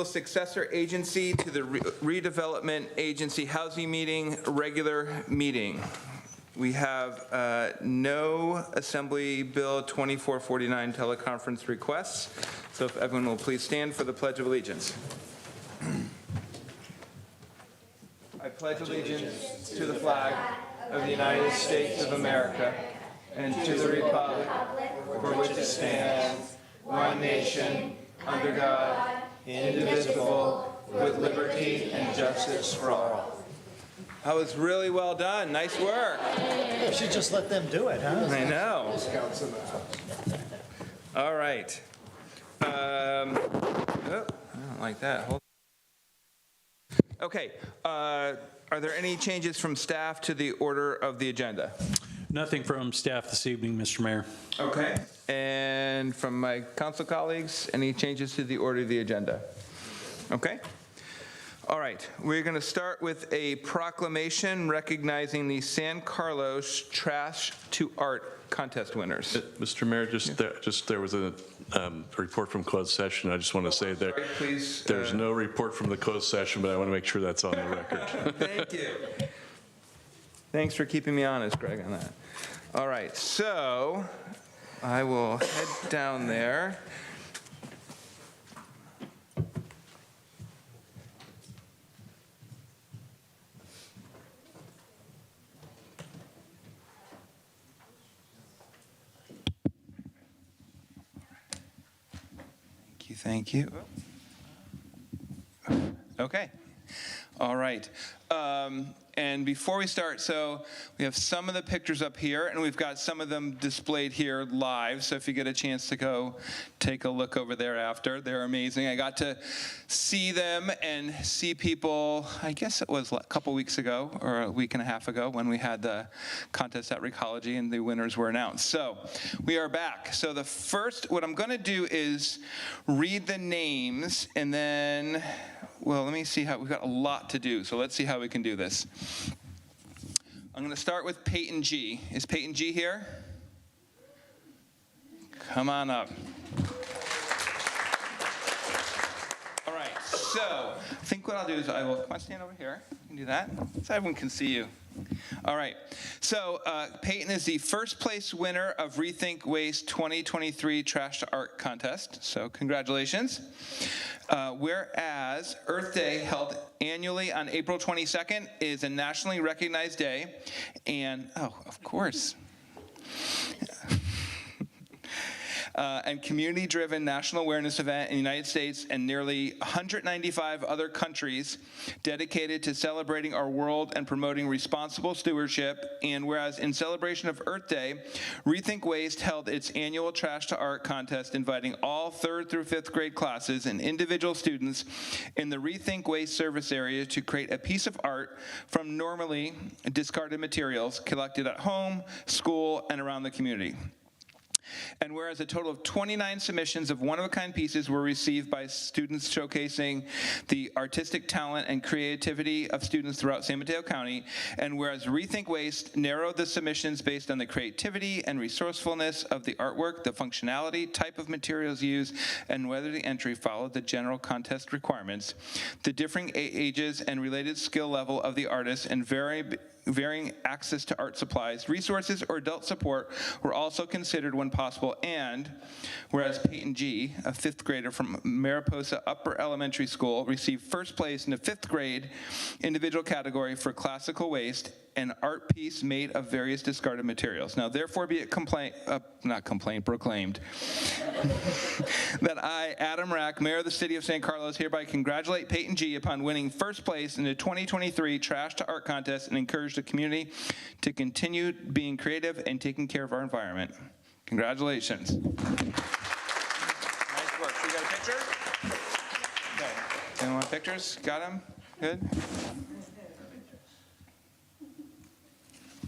Successor agency to the redevelopment agency housing meeting, regular meeting. We have no Assembly Bill 2449 teleconference requests. So if everyone will please stand for the Pledge of Allegiance. I pledge allegiance to the flag of the United States of America and to the republic for which it stands, one nation, under God, indivisible, with liberty and justice for all. That was really well done. Nice work. We should just let them do it, huh? I know. All right. I don't like that. Hold. Okay. Are there any changes from staff to the order of the agenda? Nothing from staff this evening, Mr. Mayor. Okay. And from my council colleagues, any changes to the order of the agenda? Okay. All right. We're going to start with a proclamation recognizing the San Carlos Trash to Art contest winners. Mr. Mayor, there was a report from closed session. I just want to say that Sorry, please, there's no report from the closed session, but I want to make sure that's on the record. Thank you. Thanks for keeping me honest, Greg, on that. All right, so I will head down there. Thank you. Okay. All right. And before we start, so we have some of the pictures up here, and we've got some of them displayed here live. So if you get a chance to go take a look over there after, they're amazing. I got to see them and see people, I guess it was a couple weeks ago or a week and a half ago when we had the contest at Recology and the winners were announced. So we are back. So the first, what I'm going to do is read the names and then, well, let me see how, we've got a lot to do. So let's see how we can do this. I'm going to start with Peyton G. Is Peyton G here? Come on up. All right, so I think what I'll do is I will, come on, stand over here. You can do that so everyone can see you. All right, so Peyton is the first place winner of Rethink Waste 2023 Trash to Art contest, so congratulations. Whereas Earth Day, held annually on April 22nd, is a nationally recognized day, and, oh, of course, and community-driven national awareness event in the United States and nearly 195 other countries dedicated to celebrating our world and promoting responsible stewardship. And whereas in celebration of Earth Day, Rethink Waste held its annual Trash to Art contest, inviting all 3rd through 5th grade classes and individual students in the Rethink Waste service area to create a piece of art from normally discarded materials collected at home, school, and around the community. And whereas a total of 29 submissions of one-of-a-kind pieces were received by students showcasing the artistic talent and creativity of students throughout San Mateo County, and whereas Rethink Waste narrowed the submissions based on the creativity and resourcefulness of the artwork, the functionality, type of materials used, and whether the entry followed the general contest requirements, the differing ages and related skill level of the artists, and varying access to art supplies, resources, or adult support were also considered when possible. And whereas Peyton G., a 5th grader from Mariposa Upper Elementary School, received first place in the 5th grade individual category for classical waste, an art piece made of various discarded materials. Now, therefore be it proclaimed that I, Adam Rack, Mayor of the City of San Carlos, hereby congratulate Peyton G. upon winning first place in the 2023 Trash to Art contest and encourage the community to continue being creative and taking care of our environment. Congratulations. Nice work. So you got a picture? Okay. Anyone want pictures? Got them? Good?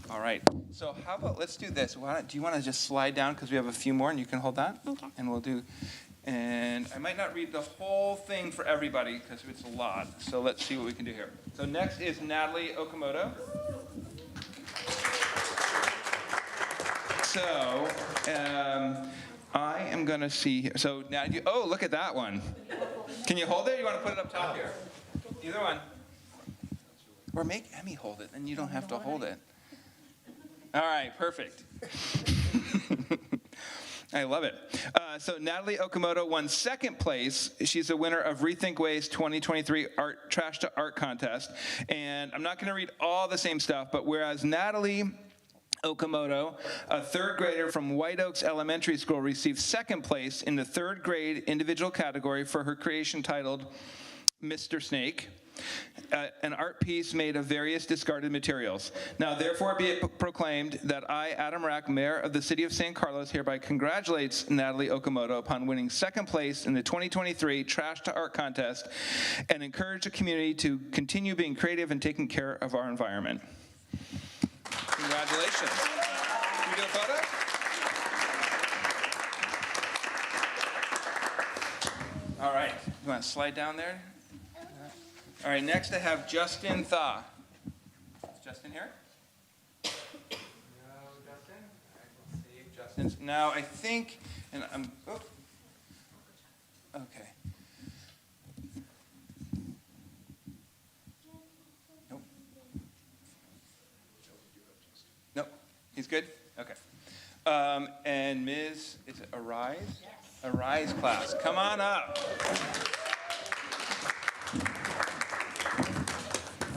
All right. So how about, let's do this. Do you want to just slide down because we have a few more and you can hold that? Okay. And we'll do, and I might not read the whole thing for everybody because it's a lot. So let's see what we can do here. So next is Natalie Okamoto. So I am going to see, so now, oh, look at that one. Can you hold it, or you want to put it up top here? Either one. Or make Emmy hold it, and you don't have to hold it. All right, perfect. I love it. So Natalie Okamoto won second place. She's a winner of Rethink Waste 2023 Trash to Art Contest. And I'm not going to read all the same stuff, but whereas Natalie Okamoto, a third grader from White Oaks Elementary School, received second place in the third grade individual category for her creation titled Mr. Snake, an art piece made of various discarded materials. Now, therefore, be it proclaimed that I, Adam Rack, Mayor of the City of San Carlos, hereby congratulates Natalie Okamoto upon winning second place in the 2023 Trash to Art Contest and encourage the community to continue being creative and taking care of our environment. Congratulations. Can we do a photo? All right. You want to slide down there? All right, next I have Justin Tha. Is Justin here? No, Justin? All right, we'll see if Justin's. Now, I think, and I'm, oh, okay. Nope. Nope, he's good? Okay. And Ms., is it Arise? Yes. Arise class, come on up.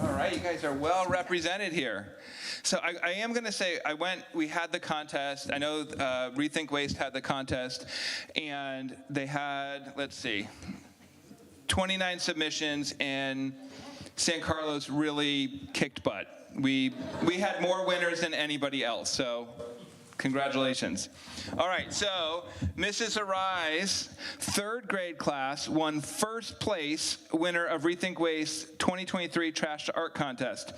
All right, you guys are well represented here. So I am going to say, we had the contest. I know Rethink Waste had the contest, and they had, let's see, 29 submissions, and San Carlos really kicked butt. We had more winners than anybody else, so congratulations. All right, so Mrs. Arise, third grade class, won first place, winner of Rethink Waste 2023 Trash to Art Contest.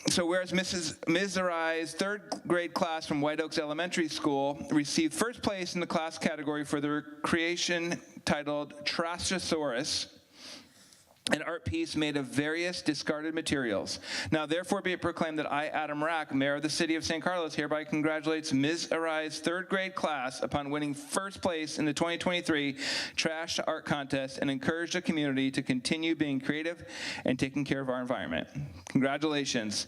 So whereas Ms. Arise, third grade class from White Oaks Elementary School, received first place in the class category for their creation titled Trachosaurus, an art piece made of various discarded materials. Now, therefore, be it proclaimed that I, Adam Rack, Mayor of the City of San Carlos, hereby congratulates Ms. Arise third grade class upon winning first place in the 2023 Trash to Art Contest and encourage the community to continue being creative and taking care of our environment. Congratulations.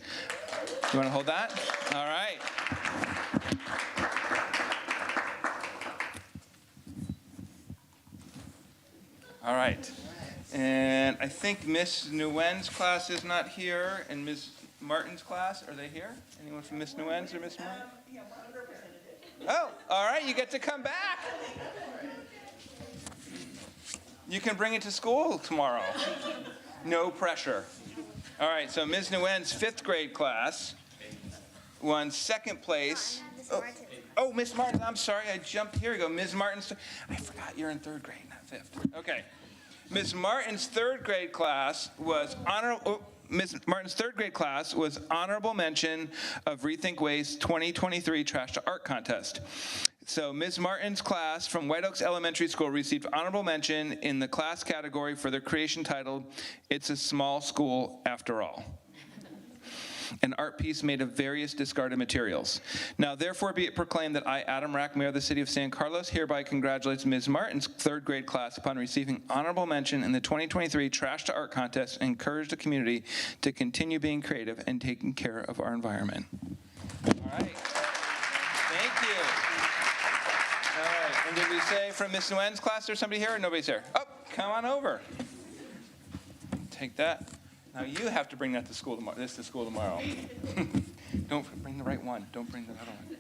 You want to hold that? All right. All right. And I think Miss Nguyen's class is not here, and Ms. Martin's class, are they here? Anyone from Miss Nguyen's or Miss Martin? Oh, all right, you get to come back. You can bring it to school tomorrow. No pressure. All right, so Ms. Nguyen's fifth grade class won second place. Oh, Miss Martin, I'm sorry, I jumped. Here we go, Ms. Martin's. I forgot you're in third grade, not fifth. Okay. Ms. Martin's third grade class was honorable mention of Rethink Waste 2023 Trash to Art Contest. So Ms. Martin's class from White Oaks Elementary School received honorable mention in the class category for their creation titled It's a Small School After All, an art piece made of various discarded materials. Now, therefore, be it proclaimed that I, Adam Rack, Mayor of the City of San Carlos, hereby congratulates Ms. Martin's third grade class upon receiving honorable mention in the 2023 Trash to Art Contest and encourage the community to continue being creative and taking care of our environment. All right. Thank you. All right. And did we say from Ms. Nguyen's class there's somebody here or nobody's here? Oh, come on over. Take that. Now you have to bring that to school tomorrow. This to school tomorrow. Don't bring the right one. Don't bring the other one.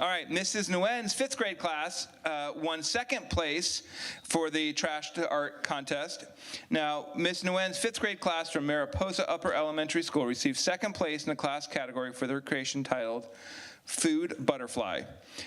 All right, Mrs. Nguyen's fifth grade class won second place for the Trash to Art contest. Now, Ms. Nguyen's fifth grade class from Mariposa Upper Elementary School received second place in the class category for their creation titled Food Butterfly,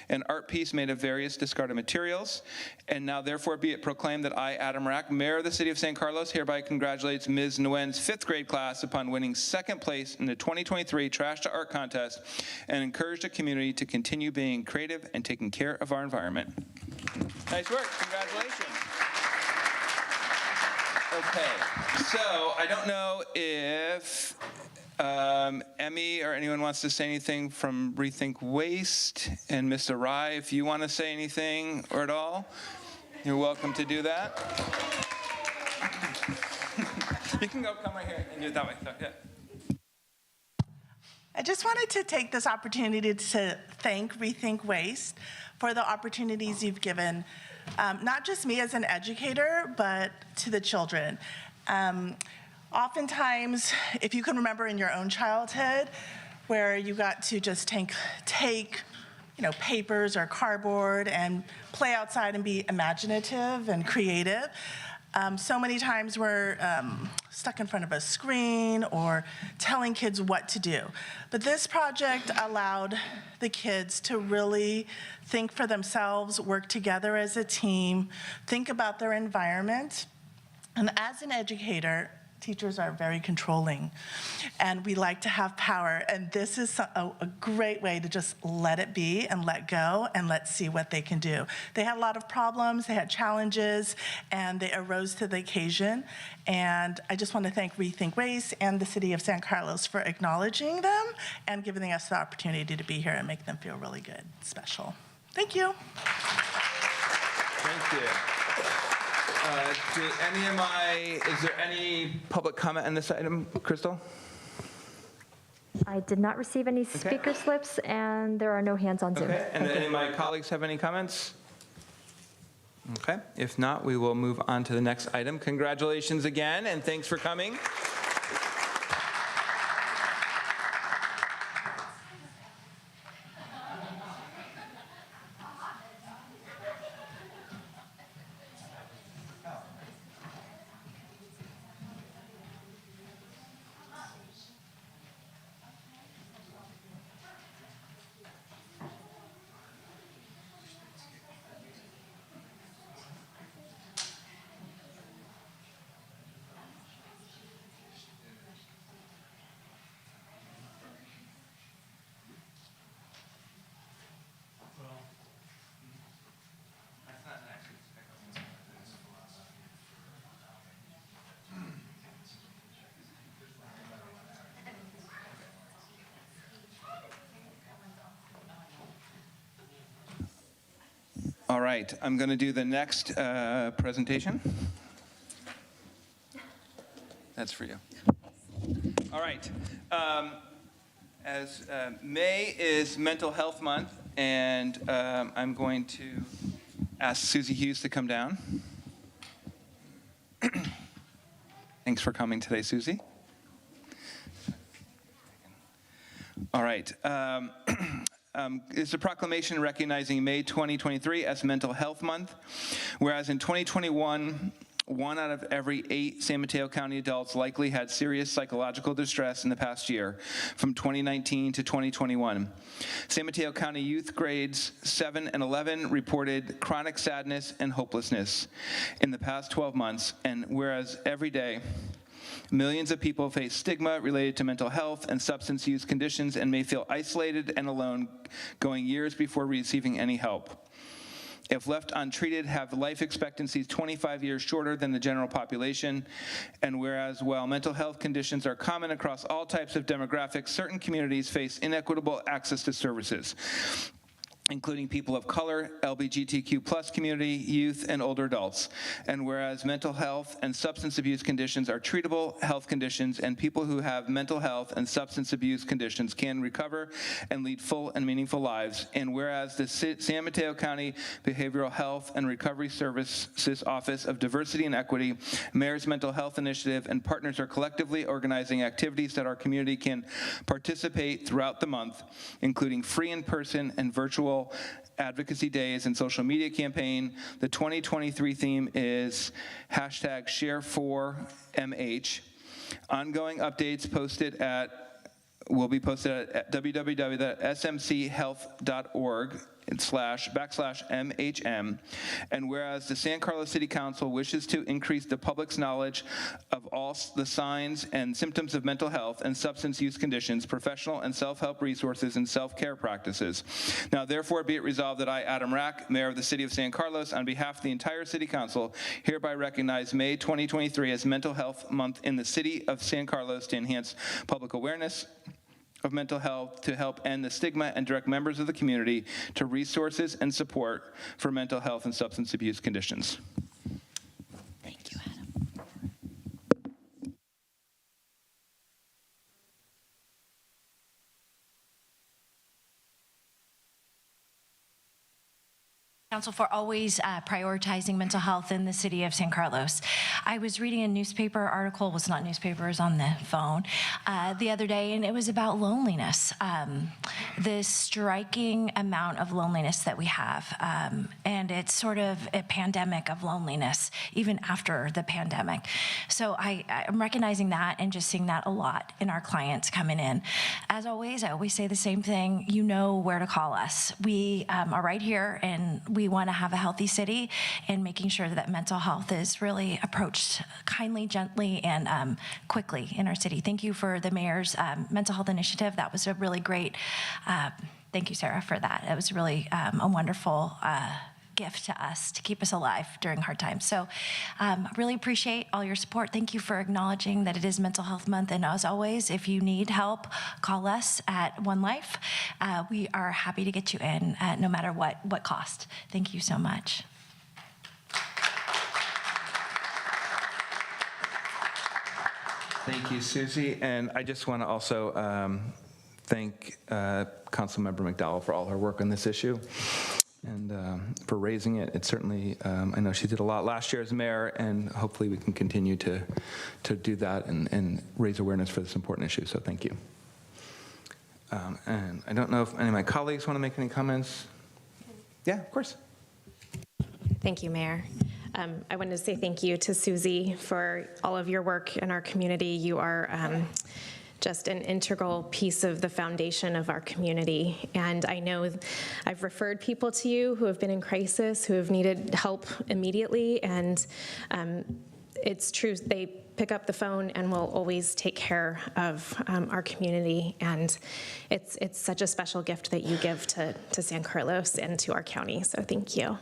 an art piece made of various discarded materials. And now, therefore, be it proclaimed that I, Adam Rack, Mayor of the City of San Carlos, hereby congratulates Ms. Nguyen's fifth grade class upon winning second place in the 2023 Trash to Art contest and encourage the community to continue being creative and taking care of our environment. Nice work. Congratulations. Okay, so I don't know if Emmy or anyone wants to say anything from Rethink Waste, and Mr. Rye, if you want to say anything or at all. You're welcome to do that. You can come right here and do it that way. So, yeah. I just wanted to take this opportunity to thank Rethink Waste for the opportunities you've given, not just me as an educator, but to the children. Oftentimes, if you can remember in your own childhood, where you got to just take papers or cardboard and play outside and be imaginative and creative. So many times we're stuck in front of a screen or telling kids what to do. But this project allowed the kids to really think for themselves, work together as a team, think about their environment. And as an educator, teachers are very controlling, and we like to have power, and this is a great way to just let it be and let go and let's see what they can do. They had a lot of problems, they had challenges, and they arose to the occasion, and I just want to thank Rethink Waste and the City of San Carlos for acknowledging them and giving us the opportunity to be here and make them feel really good, special. Thank you. Thank you. Is there any public comment on this item, Crystal? I did not receive any speaker slips, and there are no hands on Zoom. Okay, and Thank any you. of my colleagues have any comments? Okay, if not, we will move on to the next item. Congratulations again, and thanks for coming. All right, I'm going to do the next presentation. That's for you. All right. As May is Mental Health Month, and I'm going to ask Susie Hughes to come down. Thanks for coming today, Susie. All right. It's a proclamation recognizing May 2023 as Mental Health Month, whereas in 2021, 1 out of every 8 San Mateo County adults likely had serious psychological distress in the past year, from 2019 to 2021. San Mateo County youth grades 7 and 11 reported chronic sadness and hopelessness in the past 12 months, and whereas every day, millions of people face stigma related to mental health and substance use conditions and may feel isolated and alone, going years before receiving any help. If left untreated, have life expectancies 25 years shorter than the general population. And whereas while mental health conditions are common across all types of demographics, certain communities face inequitable access to services, including people of color, LGBTQ+ community, youth, and older adults. And whereas mental health and substance abuse conditions are treatable health conditions, and people who have mental health and substance abuse conditions can recover and lead full and meaningful lives. And whereas the San Mateo County Behavioral Health and Recovery Services Office of Diversity and Equity, Mayor's Mental Health Initiative, and partners are collectively organizing activities that our community can participate throughout the month, including free in-person and virtual advocacy days and social media campaign. The 2023 theme is #Share4MH. Ongoing updates will be posted at www.smchealth.org/MHM. And whereas the San Carlos City Council wishes to increase the public's knowledge of all the signs and symptoms of mental health and substance use conditions, professional and self-help resources, and self-care practices. Now, therefore, be it resolved that I, Adam Rack, Mayor of the City of San Carlos, on behalf of the entire City Council, hereby recognize May 2023 as Mental Health Month in the City of San Carlos to enhance public awareness of mental health to help end the stigma and direct members of the community to resources and support for mental health and substance abuse conditions. Thank you, Adam. Council for always prioritizing mental health in the city of San Carlos. I was reading a newspaper article, well, it's not newspaper, it was on the phone, the other day, and it was about loneliness, the striking amount of loneliness that we have. And it's sort of a pandemic of loneliness, even after the pandemic. So I'm recognizing that and just seeing that a lot in our clients coming in. As always, I always say the same thing, you know where to call us. We are right here, and we want to have a healthy city, and making sure that mental health is really approached kindly, gently, and quickly in our city. Thank you for the mayor's mental health initiative. That was a really great, thank you, Sarah, for that. It was really a wonderful gift to us to keep us alive during hard times. So really appreciate all your support. Thank you for acknowledging that it is Mental Health Month. And as always, if you need help, call us at One Life. We are happy to get you in at no matter what cost. Thank you so much. Thank you, Susie. And I just want to also thank Councilmember McDowell for all her work on this issue and for raising it. It certainly, I know she did a lot last year as mayor, and hopefully we can continue to do that and raise awareness for this important issue. So thank you. And I don't know if any of my colleagues want to make any comments. Yeah, of course. Thank you, Mayor. I wanted to say thank you to Susie for all of your work in our community. You are just an integral piece of the foundation of our community. And I know I've referred people to you who have been in crisis, who have needed help immediately. And it's true, they pick up the phone and will always take care of our community. And it's such a special gift that you give to San Carlos and to our county. So thank you.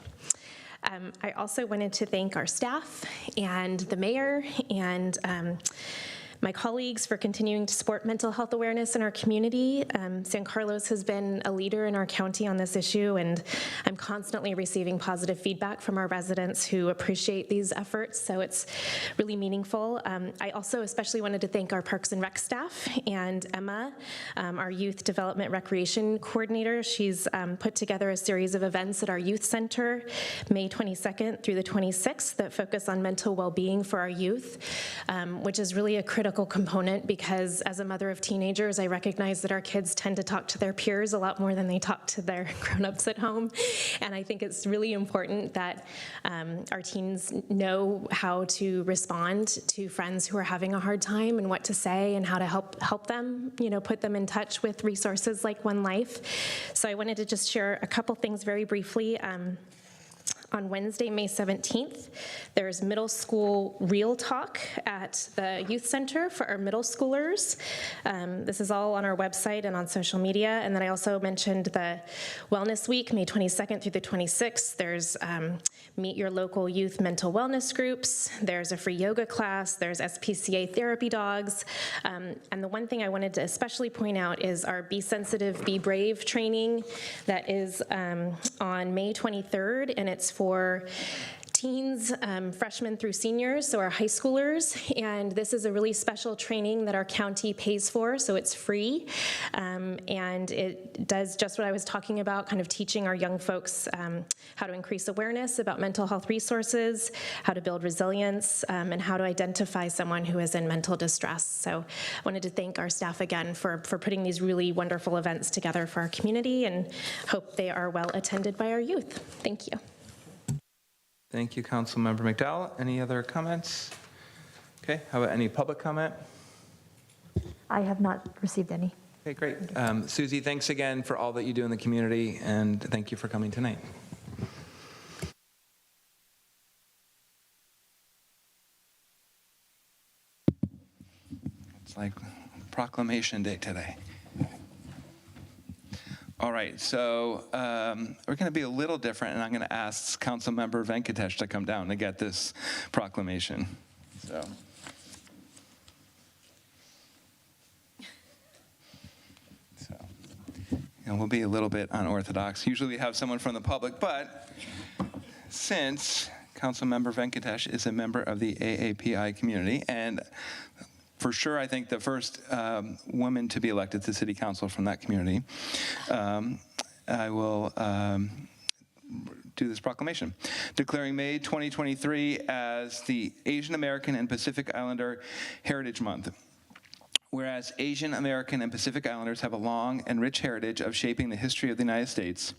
I also wanted to thank our staff and the mayor and my colleagues for continuing to support mental health awareness in our community. San Carlos has been a leader in our county on this issue, and I'm constantly receiving positive feedback from our residents who appreciate these efforts, so it's really meaningful. I also especially wanted to thank our Parks and Rec staff and Emma, our Youth Development Recreation Coordinator. She's put together a series of events at our youth center, May 22nd through the 26th, that focus on mental well-being for our youth, which is really a critical component because as a mother of teenagers, I recognize that our kids tend to talk to their peers a lot more than they talk to their grown-ups at home. And I think it's really important that our teens know how to respond to friends who are having a hard time and what to say and how to help them, put them in touch with resources like One Life. So I wanted to just share a couple things very briefly. On Wednesday, May 17th, there's middle school Real Talk at the youth center for our middle schoolers. This is all on our website and on social media. And then I also mentioned the Wellness Week, May 22nd through the 26th. There's meet your local youth mental wellness groups. There's a free yoga class. There's SPCA therapy dogs. And the one thing I wanted to especially point out is our Be Sensitive, Be Brave training that is on May 23rd, and it's for teens, freshmen through seniors, so our high schoolers, and this is a really special training that our county pays for, so it's free, and it does just what I was talking about, kind of teaching our young folks how to increase awareness about mental health resources, how to build resilience, and how to identify someone who is in mental distress. So I wanted to thank our staff again for putting these really wonderful events together for our community, and hope they are well attended by our youth. Thank you. Thank you, Councilmember McDowell. Any other comments? Okay, how about any public comment? I have not received any. Okay, great. Susie, thanks again for all that you do in the community, and thank you for coming tonight. It's like Proclamation Day today. All right, so we're going to be a little different, and I'm going to ask Councilmember Venkatesh to come down to get this proclamation. So. and we'll be a little bit unorthodox. Usually we have someone from the public, but since Councilmember Venkatesh is a member of the AAPI community, and for sure I think the first woman to be elected to city council from that community, I will do this proclamation, declaring May 2023 as the Asian American and Pacific Islander Heritage Month. Whereas Asian American and Pacific Islanders have a long and rich heritage of shaping the history of the United States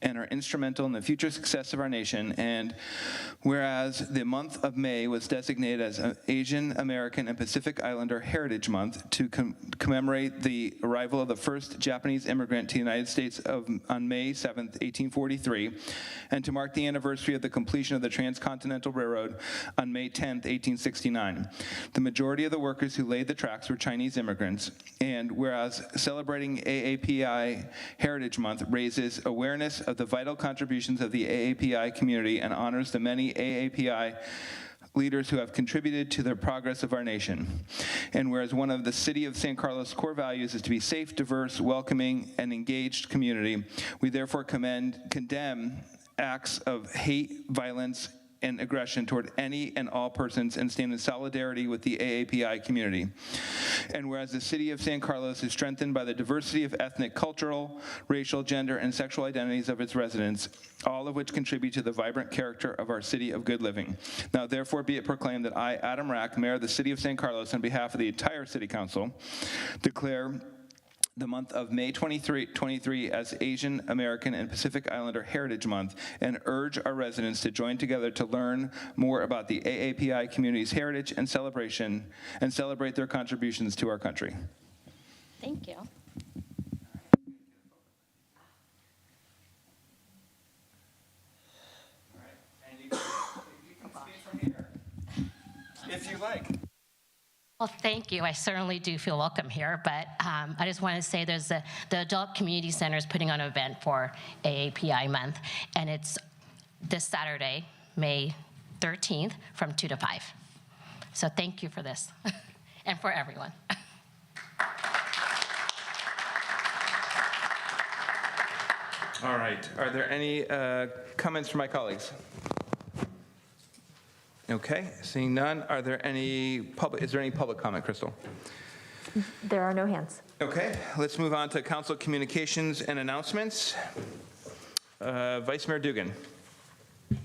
and are instrumental in the future success of our nation, and whereas the month of May was designated as Asian American and Pacific Islander Heritage Month to commemorate the arrival of the first Japanese immigrant to the United States on May 7th, 1843, and to mark the anniversary of the completion of the Transcontinental Railroad on May 10th, 1869. The majority of the workers who laid the tracks were Chinese immigrants, and whereas celebrating AAPI Heritage Month raises awareness of the vital contributions of the AAPI community and honors the many AAPI leaders who have contributed to the progress of our nation. And whereas one of the City of San Carlos' core values is to be safe, diverse, welcoming, and engaged community, we therefore condemn acts of hate, violence, and aggression toward any and all persons and stand in solidarity with the AAPI community. And whereas the City of San Carlos is strengthened by the diversity of ethnic, cultural, racial, gender, and sexual identities of its residents, all of which contribute to the vibrant character of our city of good living. Now therefore be it proclaimed that I, Adam Rack, Mayor of the City of San Carlos, on behalf of the entire City Council, declare the month of May 2023 as Asian American and Pacific Islander Heritage Month, and urge our residents to join together to learn more about the AAPI community's heritage and celebration, and celebrate their contributions to our country. Thank you. If you like. Well, thank you. I certainly do feel welcome here, but I just want to say there's the Adult Community Center is putting on an event for AAPI month, and it's this Saturday, May 13th, from 2 to 5. So thank you for this, and for everyone. All right. Are there any comments from my colleagues? Okay, seeing none, is there any public comment, Crystal? There are no hands. Okay, let's move on to council communications and announcements. Vice Mayor Dugan.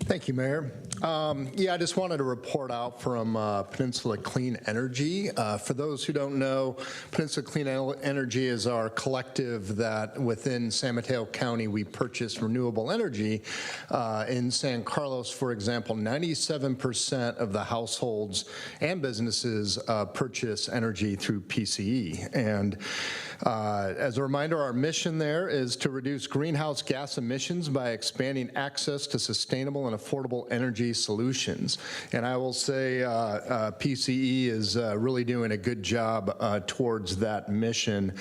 Thank you, Mayor. I just wanted to report out from Peninsula Clean Energy. For those who don't know, Peninsula Clean Energy is our collective that within San Mateo County we purchase renewable energy. In San Carlos, for example, 97% of the households and businesses purchase energy through PCE. And as a reminder, our mission there is to reduce greenhouse gas emissions by expanding access to sustainable and affordable energy solutions. And I will say PCE is really doing a good job towards that mission.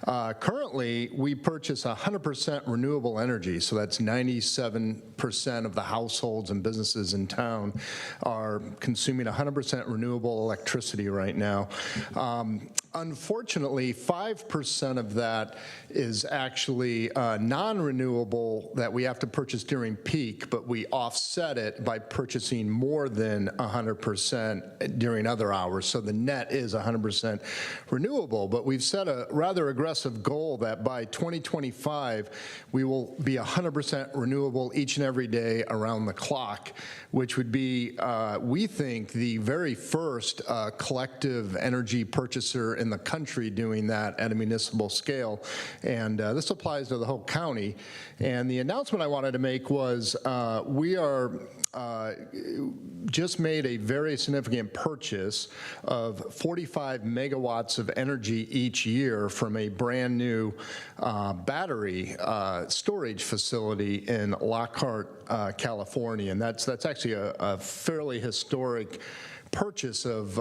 Currently, we purchase 100% renewable energy, so that's 97% of the households and businesses in town are consuming 100% renewable electricity right now. Unfortunately, 5% of that is actually non-renewable that we have to purchase during peak, but we offset it by purchasing more than 100% during other hours. So the net is 100% renewable, but we've set a rather aggressive goal that by 2025, we will be 100% renewable each and every day around the clock, which would be, we think, the very first collective energy purchaser in the country doing that at a municipal scale. And this applies to the whole county. And the announcement I wanted to make was we are just made a very significant purchase of 45 megawatts of energy each year from a brand new battery storage facility in Lockhart, California. And that's actually a fairly historic purchase of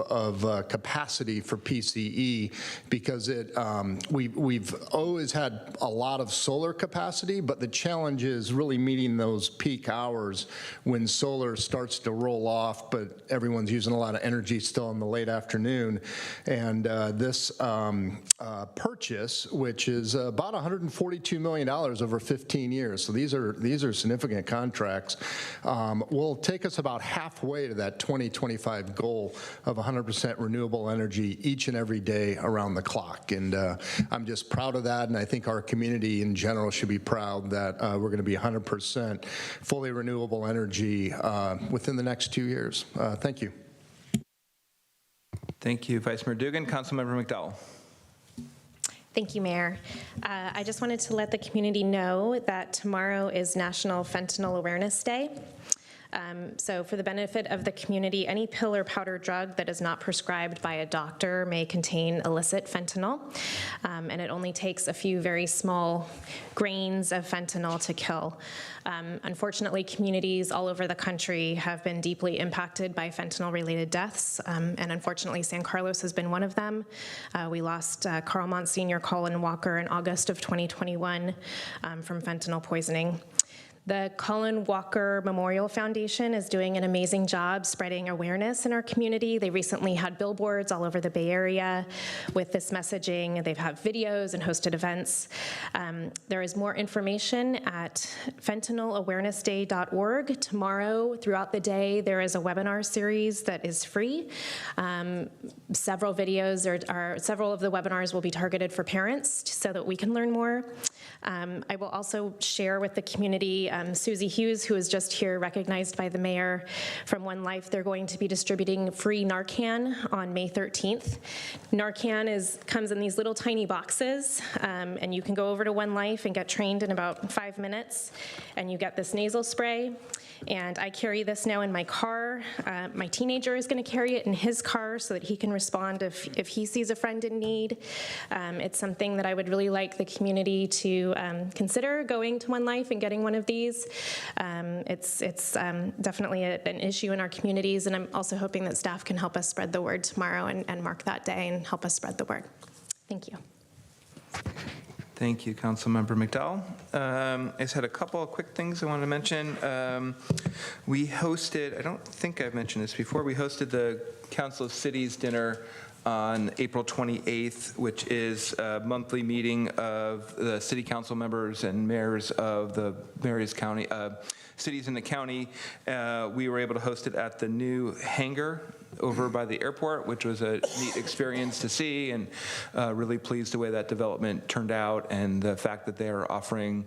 capacity for PCE because we've always had a lot of solar capacity, but the challenge is really meeting those peak hours when solar starts to roll off, but everyone's using a lot of energy still in the late afternoon. And this purchase, which is about $142 million over 15 years, so these are significant contracts, will take us about halfway to that 2025 goal of 100% renewable energy each and every day around the clock. And I'm just proud of that, and I think our community in general should be proud that we're going to be 100% fully renewable energy within the next 2 years. Thank you. Thank you, Vice Mayor Dugan. Councilmember McDowell. Thank you, Mayor. I just wanted to let the community know that tomorrow is National Fentanyl Awareness Day. So for the benefit of the community, any pill or powder drug that is not prescribed by a doctor may contain illicit fentanyl, and it only takes a few very small grains of fentanyl to kill. Unfortunately, communities all over the country have been deeply impacted by fentanyl-related deaths, and unfortunately, San Carlos has been one of them. We lost Carlmont Senior Colin Walker in August of 2021 from fentanyl poisoning. The Colin Walker Memorial Foundation is doing an amazing job spreading awareness in our community. They recently had billboards all over the Bay Area with this messaging. They've had videos and hosted events. There is more information at fentanylAwarenessDay.org. Tomorrow, throughout the day, there is a webinar series that is free. Several videos several of the webinars will be targeted for parents so that we can learn more. I will also share with the community Susie Hughes, who is just here, recognized by the mayor from One Life. They're going to be distributing free Narcan on May 13th. Narcan comes in these little tiny boxes, and you can go over to One Life and get trained in about 5 minutes, and you get this nasal spray. And I carry this now in my car. My teenager is going to carry it in his car so that he can respond if he sees a friend in need. It's something that I would really like the community to consider going to One Life and getting one of these. It's definitely an issue in our communities, and I'm also hoping that staff can help us spread the word tomorrow and mark that day and help us spread the word. Thank you. Thank you, Councilmember McDowell. I just had a couple of quick things I wanted to mention. We hosted, I don't think I've mentioned this before, we hosted the Council of Cities dinner on April 28th, which is a monthly meeting of the city council members and mayors of the various county cities in the county. We were able to host it at the new hangar over by the airport, which was a neat experience to see, and really pleased the way that development turned out and the fact that they are offering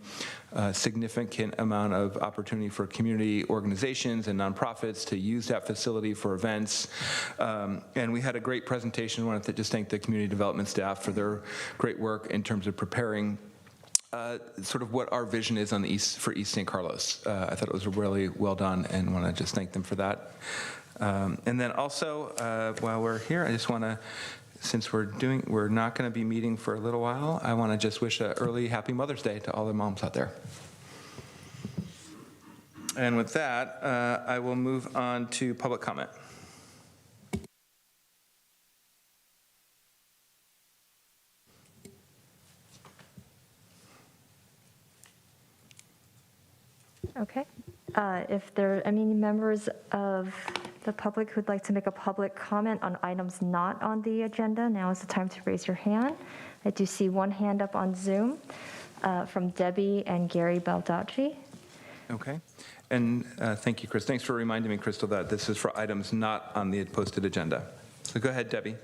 a significant amount of opportunity for community organizations and nonprofits to use that facility for events. And we had a great presentation. I wanted to just thank the community development staff for their great work in terms of preparing sort of what our vision is on the for East San Carlos. I thought it was really well done and want to just thank them for that. And then also, while we're here, I just want to, since we're not going to be meeting for a little while, I want to just wish an early happy Mother's Day to all the moms out there. And with that, I will move on to public comment. Okay. If there are any members of the public who'd like to make a public comment on items not on the agenda, now is the time to raise your hand. I do see one hand up on Zoom from Debbie and Gary Baldacci. Okay. And thank you, Chris. Thanks for reminding me, Crystal, that this is for items not on the posted agenda. So go ahead, Debbie.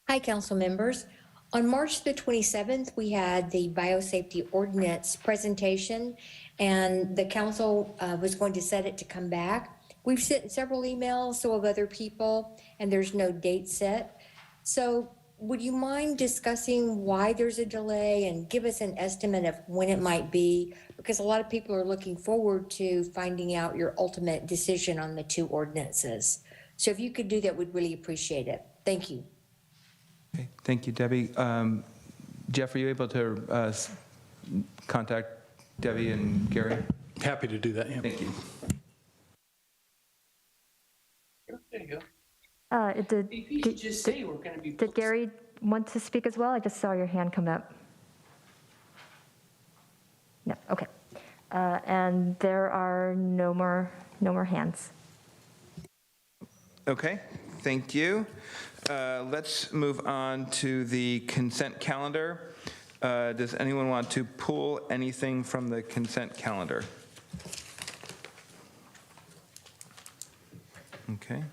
Hi, council members. On March the 27th, we had the biosafety ordinance presentation, and the council was going to set it to come back. We've sent several emails, so have other people, and there's no date set. So would you mind discussing why there's a delay and give us an estimate of when it might be? Because a lot of people are looking forward to finding out your ultimate decision on the two ordinances. So if you could do that, we'd really appreciate it. Thank you. Okay. Thank you, Debbie. Jeff, are you able to contact Debbie and Gary? Happy to do that, yeah. Thank you. Did Gary want to speak as well? I just saw your hand come up. No, okay. And there are no more hands. Okay, thank you. Let's move on to the consent calendar. Does anyone want to pull anything from the consent calendar? Okay.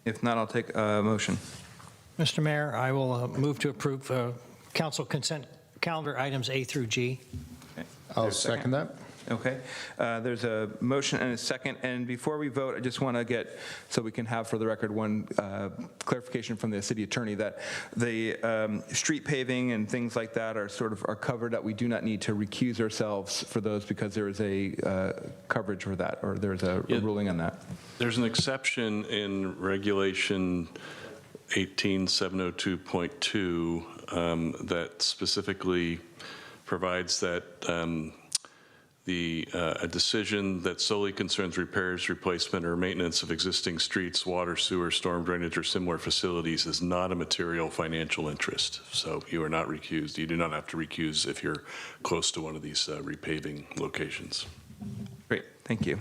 If not, I'll take a motion. Mr. Mayor, I will move to approve council consent calendar items A through G. Okay. I'll There's a second that. Okay. There's a motion and a second. And before we vote, I just want to get, so we can have for the record, one clarification from the city attorney that the street paving and things like that are covered, that we do not need to recuse ourselves for those because there is a coverage for that, or there's a ruling on that. There's an exception in Regulation 18702.2 that specifically provides that a decision that solely concerns repairs, replacement, or maintenance of existing streets, water, sewer, storm drainage, or similar facilities is not a material financial interest. So you are not recused. You do not have to recuse if you're close to one of these repaving locations. Great, thank you.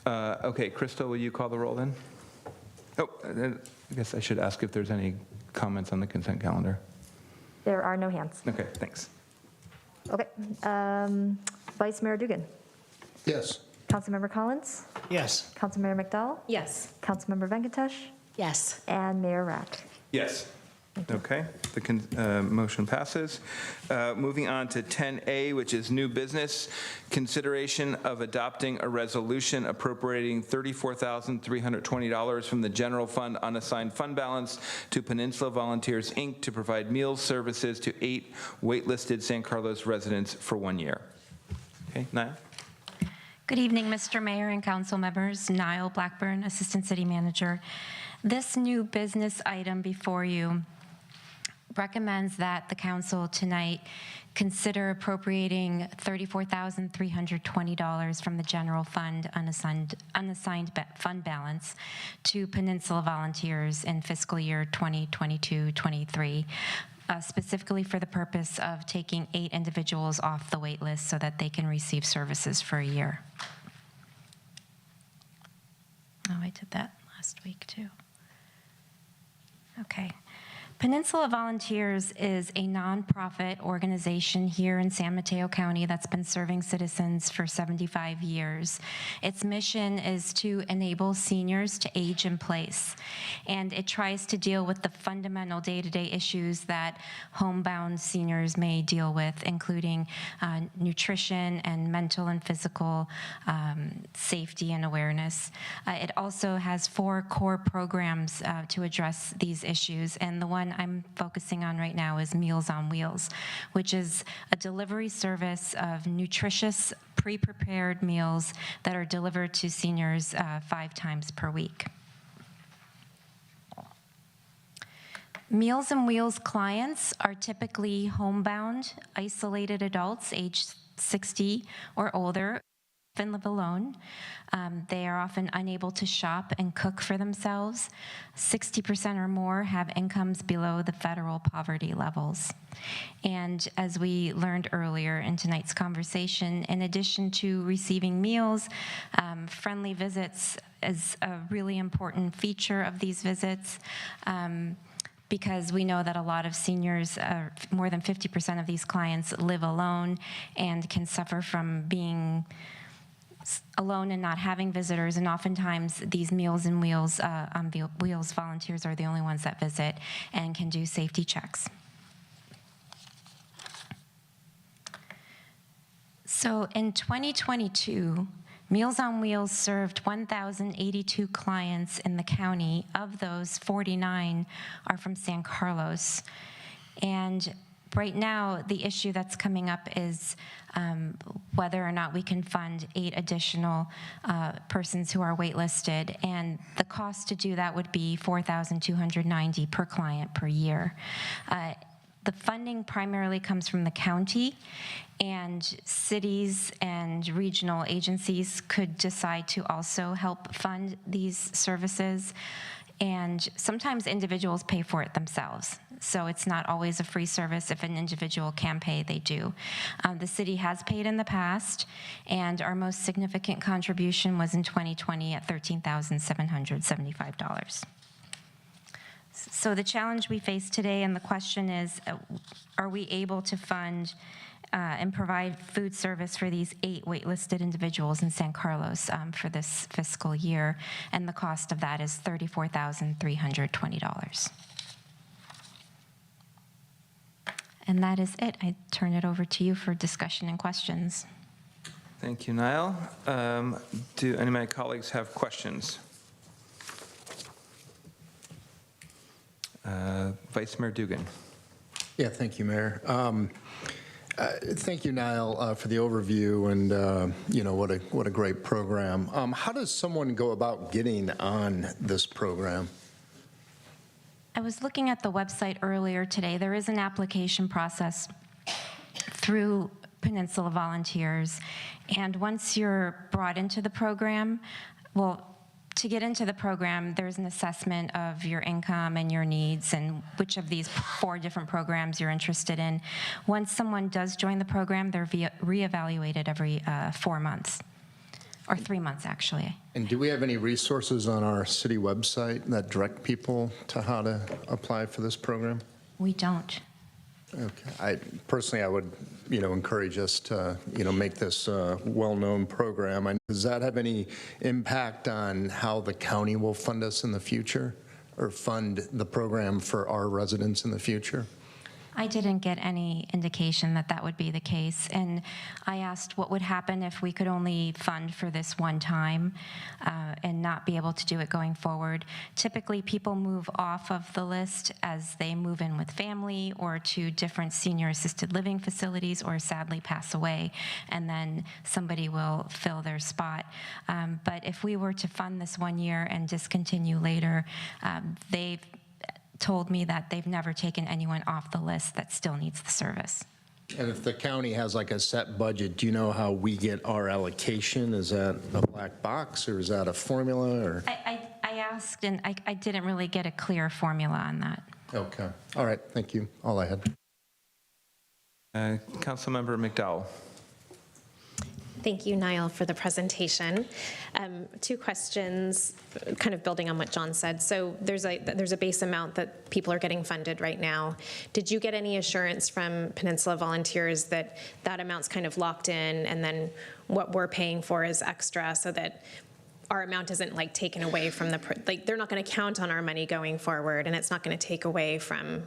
Okay, Crystal, will you call the roll then? Oh, I guess I should ask if there's any comments on the consent calendar. There are no hands. Okay, thanks. Okay. Vice Mayor Dugan. Yes. Councilmember Collins. Yes. Councilmember McDowell. Yes. Councilmember Venkatesh. Yes. And Mayor Rack. Yes. Okay, the motion passes. Moving on to 10A, which is new business, consideration of adopting a resolution appropriating $34,320 from the general fund unassigned fund balance to Peninsula Volunteers, Inc. to provide meals services to 8 waitlisted San Carlos residents for 1 year. Okay, Niall? Good evening, Mr. Mayor and council members. Niall Blackburn, Assistant City Manager. This new business item before you recommends that the council tonight consider appropriating $34,320 from the general fund unassigned fund balance to Peninsula Volunteers in fiscal year 2022-23. Specifically for the purpose of taking 8 individuals off the wait list so that they can receive services for a year. Oh, I did that last week too. Okay. Peninsula Volunteers is a nonprofit organization here in San Mateo County that's been serving citizens for 75 years. Its mission is to enable seniors to age in place, and it tries to deal with the fundamental day-to-day issues that homebound seniors may deal with, including nutrition and mental and physical safety and awareness. It also has 4 core programs to address these issues, and the one I'm focusing on right now is Meals on Wheels, which is a delivery service of nutritious, pre-prepared meals that are delivered to seniors 5 times per week. Meals on Wheels clients are typically homebound, isolated adults aged 60 or older, often live alone. They are often unable to shop and cook for themselves. 60% or more have incomes below the federal poverty levels. And as we learned earlier in tonight's conversation, in addition to receiving meals, friendly visits is a really important feature of these visits. Because we know that a lot of seniors, more than 50% of these clients live alone and can suffer from being alone and not having visitors, and oftentimes these Meals on Wheels volunteers are the only ones that visit and can do safety checks. So in 2022, Meals on Wheels served 1,082 clients in the county. Of those, 49 are from San Carlos. And right now, the issue that's coming up is whether or not we can fund 8 additional persons who are waitlisted, and the cost to do that would be $4,290 per client per year. The funding primarily comes from the county, and cities and regional agencies could decide to also help fund these services. And sometimes individuals pay for it themselves. So it's not always a free service. If an individual can pay, they do. The city has paid in the past, and our most significant contribution was in 2020 at $13,775. So the challenge we face today, and the question is, are we able to fund and provide food service for these 8 waitlisted individuals in San Carlos for this fiscal year? And the cost of that is $34,320. And that is it. I turn it over to you for discussion and questions. Thank you, Niall. Do any of my colleagues have questions? Vice Mayor Dugan. Yeah, thank you, Mayor. Thank you, Niall, for the overview, and what a great program. How does someone go about getting on this program? I was looking at the website earlier today. There is an application process through Peninsula Volunteers, and once you're brought into the program, to get into the program, there's an assessment of your income and your needs and which of these 4 different programs you're interested in. Once someone does join the program, they're reevaluated every 4 months, or 3 months, actually. And do we have any resources on our city website that direct people to how to apply for this program? We don't. Okay. I would, encourage us to, make this a well-known program. And does that have any impact on how the county will fund us in the future, or fund the program for our residents in the future? I didn't get any indication that that would be the case, and I asked what would happen if we could only fund for this one time and not be able to do it going forward. Typically, people move off of the list as they move in with family or to different senior assisted living facilities, or sadly pass away, and then somebody will fill their spot. But if we were to fund this 1 year and discontinue later, they've told me that they've never taken anyone off the list that still needs the service. And if the county has like a set budget, do you know how we get our allocation? Is that a black box, or is that a formula? Or I asked, and I didn't really get a clear formula on that. Okay. All right. Thank you. All I had. Councilmember McDowell. Thank you, Niall, for the presentation. 2 questions, kind of building on what John said. So there's a base amount that people are getting funded right now. Did you get any assurance from Peninsula Volunteers that that amount's kind of locked in, and then what we're paying for is extra, so that our amount isn't like taken away from they're not going to count on our money going forward, and it's not going to take away from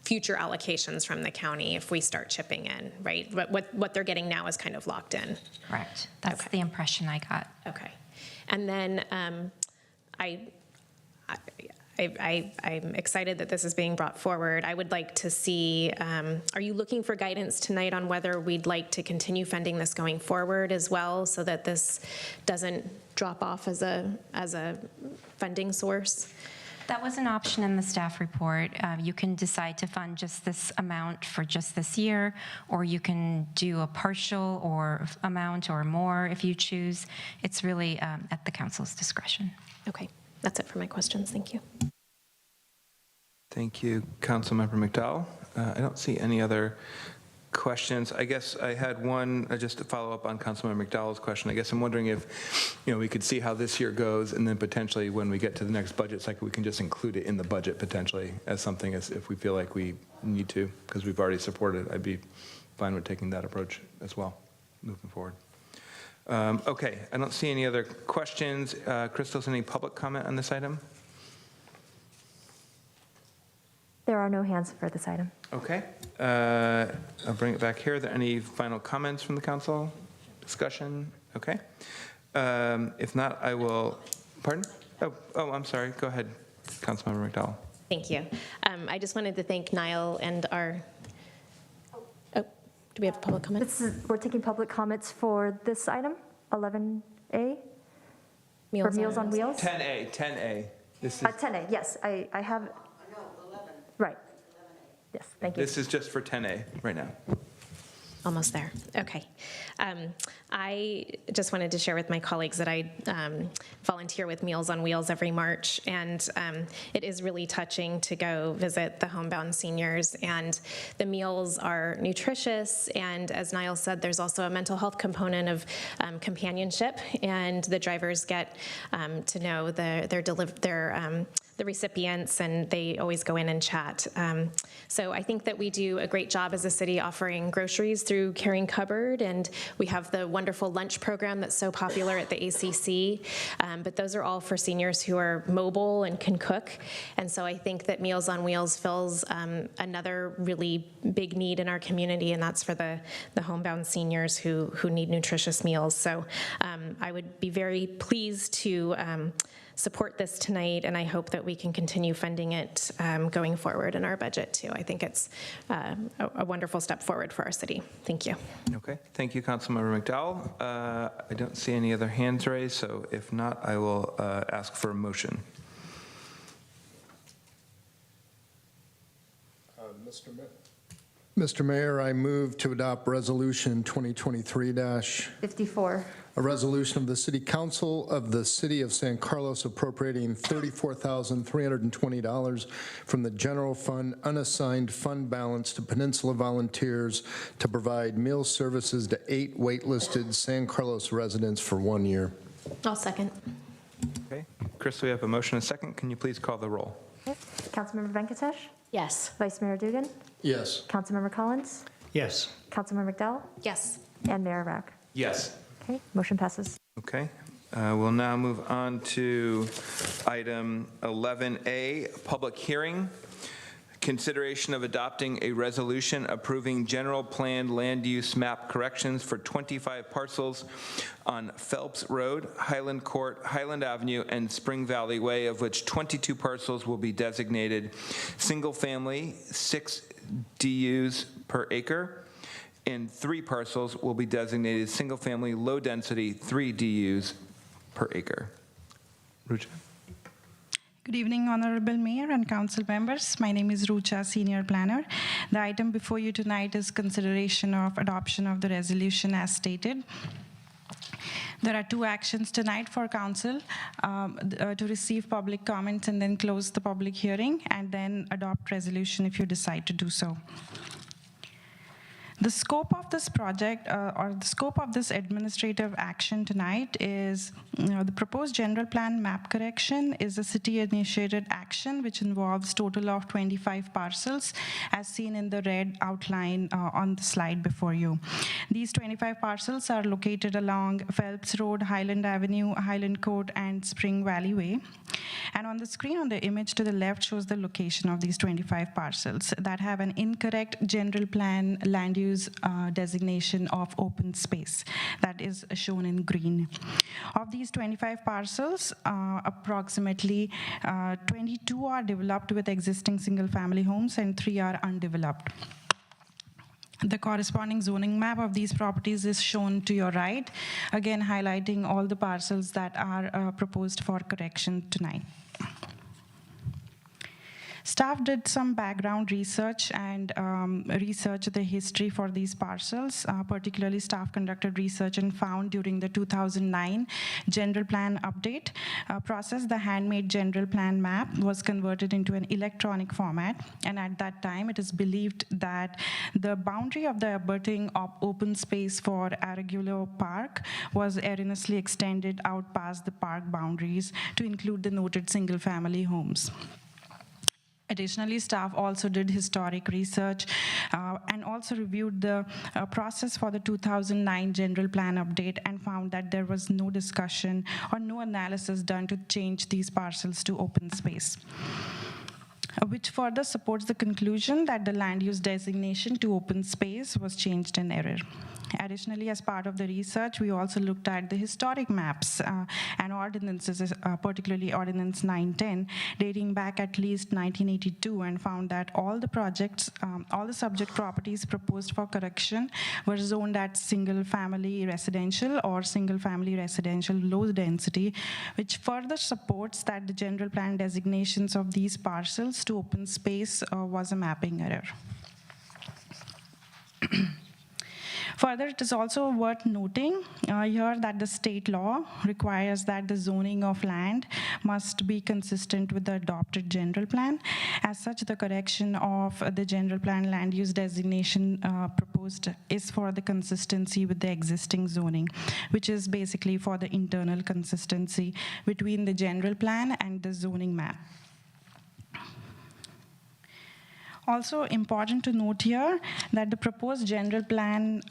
future allocations from the county if we start chipping in, right? But what they're getting now is kind of locked in. Correct. That's the impression I got. Okay. And then I'm excited that this is being brought forward. I would like to see, are you looking for guidance tonight on whether we'd like to continue funding this going forward as well, so that this doesn't drop off as a funding source? That was an option in the staff report. You can decide to fund just this amount for just this year, or you can do a partial or amount or more if you choose. It's really at the council's discretion. Okay, that's it for my questions. Thank you. Thank you, Councilmember McDowell. I don't see any other questions. I guess I had one, just to follow up on Councilmember McDowell's question. I guess I'm wondering if, we could see how this year goes, and then potentially when we get to the next budget cycle, we can just include it in the budget potentially as something, as if we feel like we need to, because we've already supported it. I'd be fine with taking that approach as well, moving forward. Okay, I don't see any other questions. Crystal, any public comment on this item? There are no hands for this item. Okay. I'll bring it back here. Are there any final comments from the council? Discussion? Okay. If not, I will, pardon? Oh, I'm sorry. Go ahead, Councilmember McDowell. Thank you. I just wanted to thank Niall and our, do we have a public comment? We're taking public comments for this item, 11A? For Meals on Wheels? 10A. This is 10A, yes. I have. Right. Yes, thank you. This is just for 10A right now. Almost there. Okay. I just wanted to share with my colleagues that I volunteer with Meals on Wheels every March, and it is really touching to go visit the homebound seniors, and the meals are nutritious, and as Niall said, there's also a mental health component of companionship, and the drivers get to know the recipients, and they always go in and chat. So I think that we do a great job as a city offering groceries through Caring Cupboard, and we have the wonderful lunch program that's so popular at the ACC, but those are all for seniors who are mobile and can cook. And so I think that Meals on Wheels fills another really big need in our community, and that's for the homebound seniors who need nutritious meals. So I would be very pleased to support this tonight, and I hope that we can continue funding it going forward in our budget too. I think it's a wonderful step forward for our city. Thank you. Okay, thank you, Councilmember McDowell. I don't see any other hands raised, so if not, I will ask for a motion. Mr. Mayor, I move to adopt Resolution 2023-54, a resolution of the City Council of the City of San Carlos appropriating $34,320 from the general fund unassigned fund balance to Peninsula Volunteers to provide meal services to 8 waitlisted San Carlos residents for 1 year. I'll second. Okay, Chris, we have a motion and a second. Can you please call the roll? Okay. Councilmember Venkatesh? Yes. Vice Mayor Dugan? Yes. Councilmember Collins? Yes. Councilmember McDowell? Yes. And Mayor Rack? Yes. Okay, motion passes. Okay, we'll now move on to item 11A, public hearing. Consideration of adopting a resolution approving general plan land use map corrections for 25 parcels on Phelps Road, Highland Court, Highland Avenue, and Spring Valley Way, of which 22 parcels will be designated single-family, 6 DUs per acre, and 3 parcels will be designated single-family, low-density, 3 DUs per acre. Rucha. Good evening, Honorable Mayor and Council members. My name is Rucha, Senior Planner. The item before you tonight is consideration of adoption of the resolution as stated. There are 2 actions tonight for Council, to receive public comments and then close the public hearing, and then adopt resolution if you decide to do so. The scope of this project, or the scope of this administrative action tonight is, the proposed general plan map correction is a city-initiated action which involves total of 25 parcels, as seen in the red outline on the slide before you. These 25 parcels are located along Phelps Road, Highland Avenue, Highland Court, and Spring Valley Way. And on the screen, on the image to the left, shows the location of these 25 parcels that have an incorrect general plan land use designation of open space that is shown in green. Of these 25 parcels, approximately 22 are developed with existing single-family homes and 3 are undeveloped. The corresponding zoning map of these properties is shown to your right, again highlighting all the parcels that are proposed for correction tonight. Staff did some background research and researched the history for these parcels. Particularly, staff conducted research and found during the 2009 general plan update process, the handmade general plan map was converted into an electronic format. And at that time, it is believed that the boundary of the abutting open space for Aragulo Park was erroneously extended out past the park boundaries to include the noted single-family homes. Additionally, staff also did historic research and also reviewed the process for the 2009 general plan update and found that there was no discussion or no analysis done to change these parcels to open space, which further supports the conclusion that the land use designation to open space was changed in error. Additionally, as part of the research, we also looked at the historic maps and ordinances, particularly Ordinance 910, dating back at least 1982, and found that all the projects, all the subject properties proposed for correction were zoned at single-family residential or single-family residential low density, which further supports that the general plan designations of these parcels to open space was a mapping error. Further, it is also worth noting here that the state law requires that the zoning of land must be consistent with the adopted general plan. As such, the correction of the general plan land use designation proposed is for the consistency with the existing zoning, which is basically for the internal consistency between the general plan and the zoning map. Also important to note here that the proposed general plan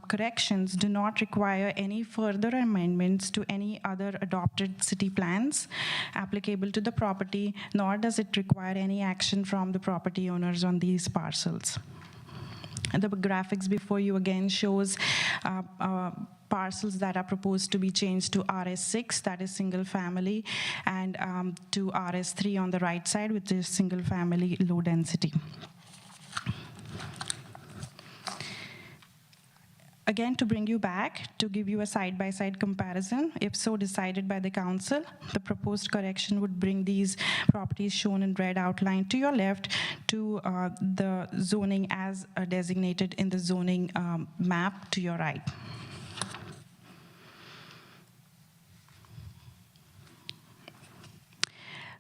corrections do not require any further amendments to any other adopted city plans applicable to the property, nor does it require any action from the property owners on these parcels. And the graphics before you again shows parcels that are proposed to be changed to RS6, that is single family, and to RS3 on the right side, which is single family low density. Again, to bring you back, to give you a side-by-side comparison, if so decided by the council, the proposed correction would bring these properties shown in red outline to your left to the zoning as designated in the zoning map to your right.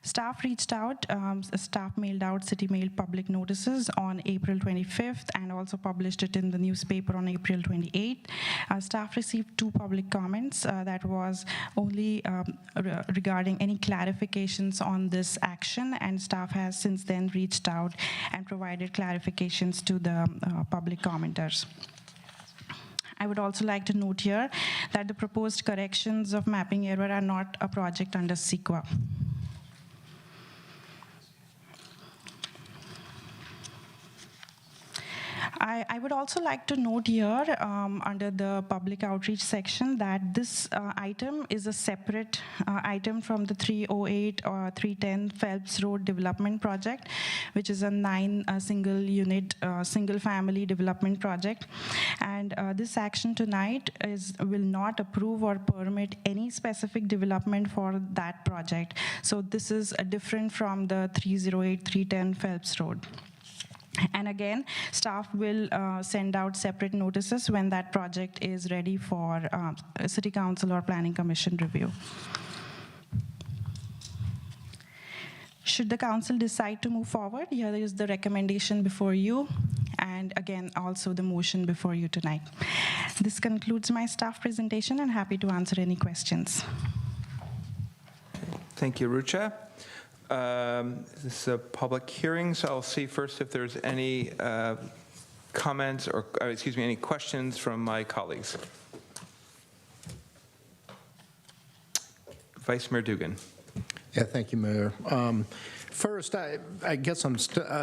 Staff reached out, staff mailed out city mail public notices on April 25th and also published it in the newspaper on April 28th. Staff received 2 public comments that was only regarding any clarifications on this action, and staff has since then reached out and provided clarifications to the public commenters. I would also like to note here that the proposed corrections of mapping error are not a project under CEQA. I would also like to note here under the public outreach section that this item is a separate item from the 308 or 310 Phelps Road development project, which is a 9 single unit, single family development project. And this action tonight will not approve or permit any specific development for that project. So this is different from the 308, 310 Phelps Road. And again, staff will send out separate notices when that project is ready for City Council or Planning Commission review. Should the council decide to move forward, here is the recommendation before you, and again, also the motion before you tonight. This concludes my staff presentation, and happy to answer any questions. Thank you, Rucha. This is a public hearing, so I'll see first if there's any comments or, excuse me, any questions from my colleagues. Vice Mayor Dugan. Yeah, thank you, Mayor. First, I guess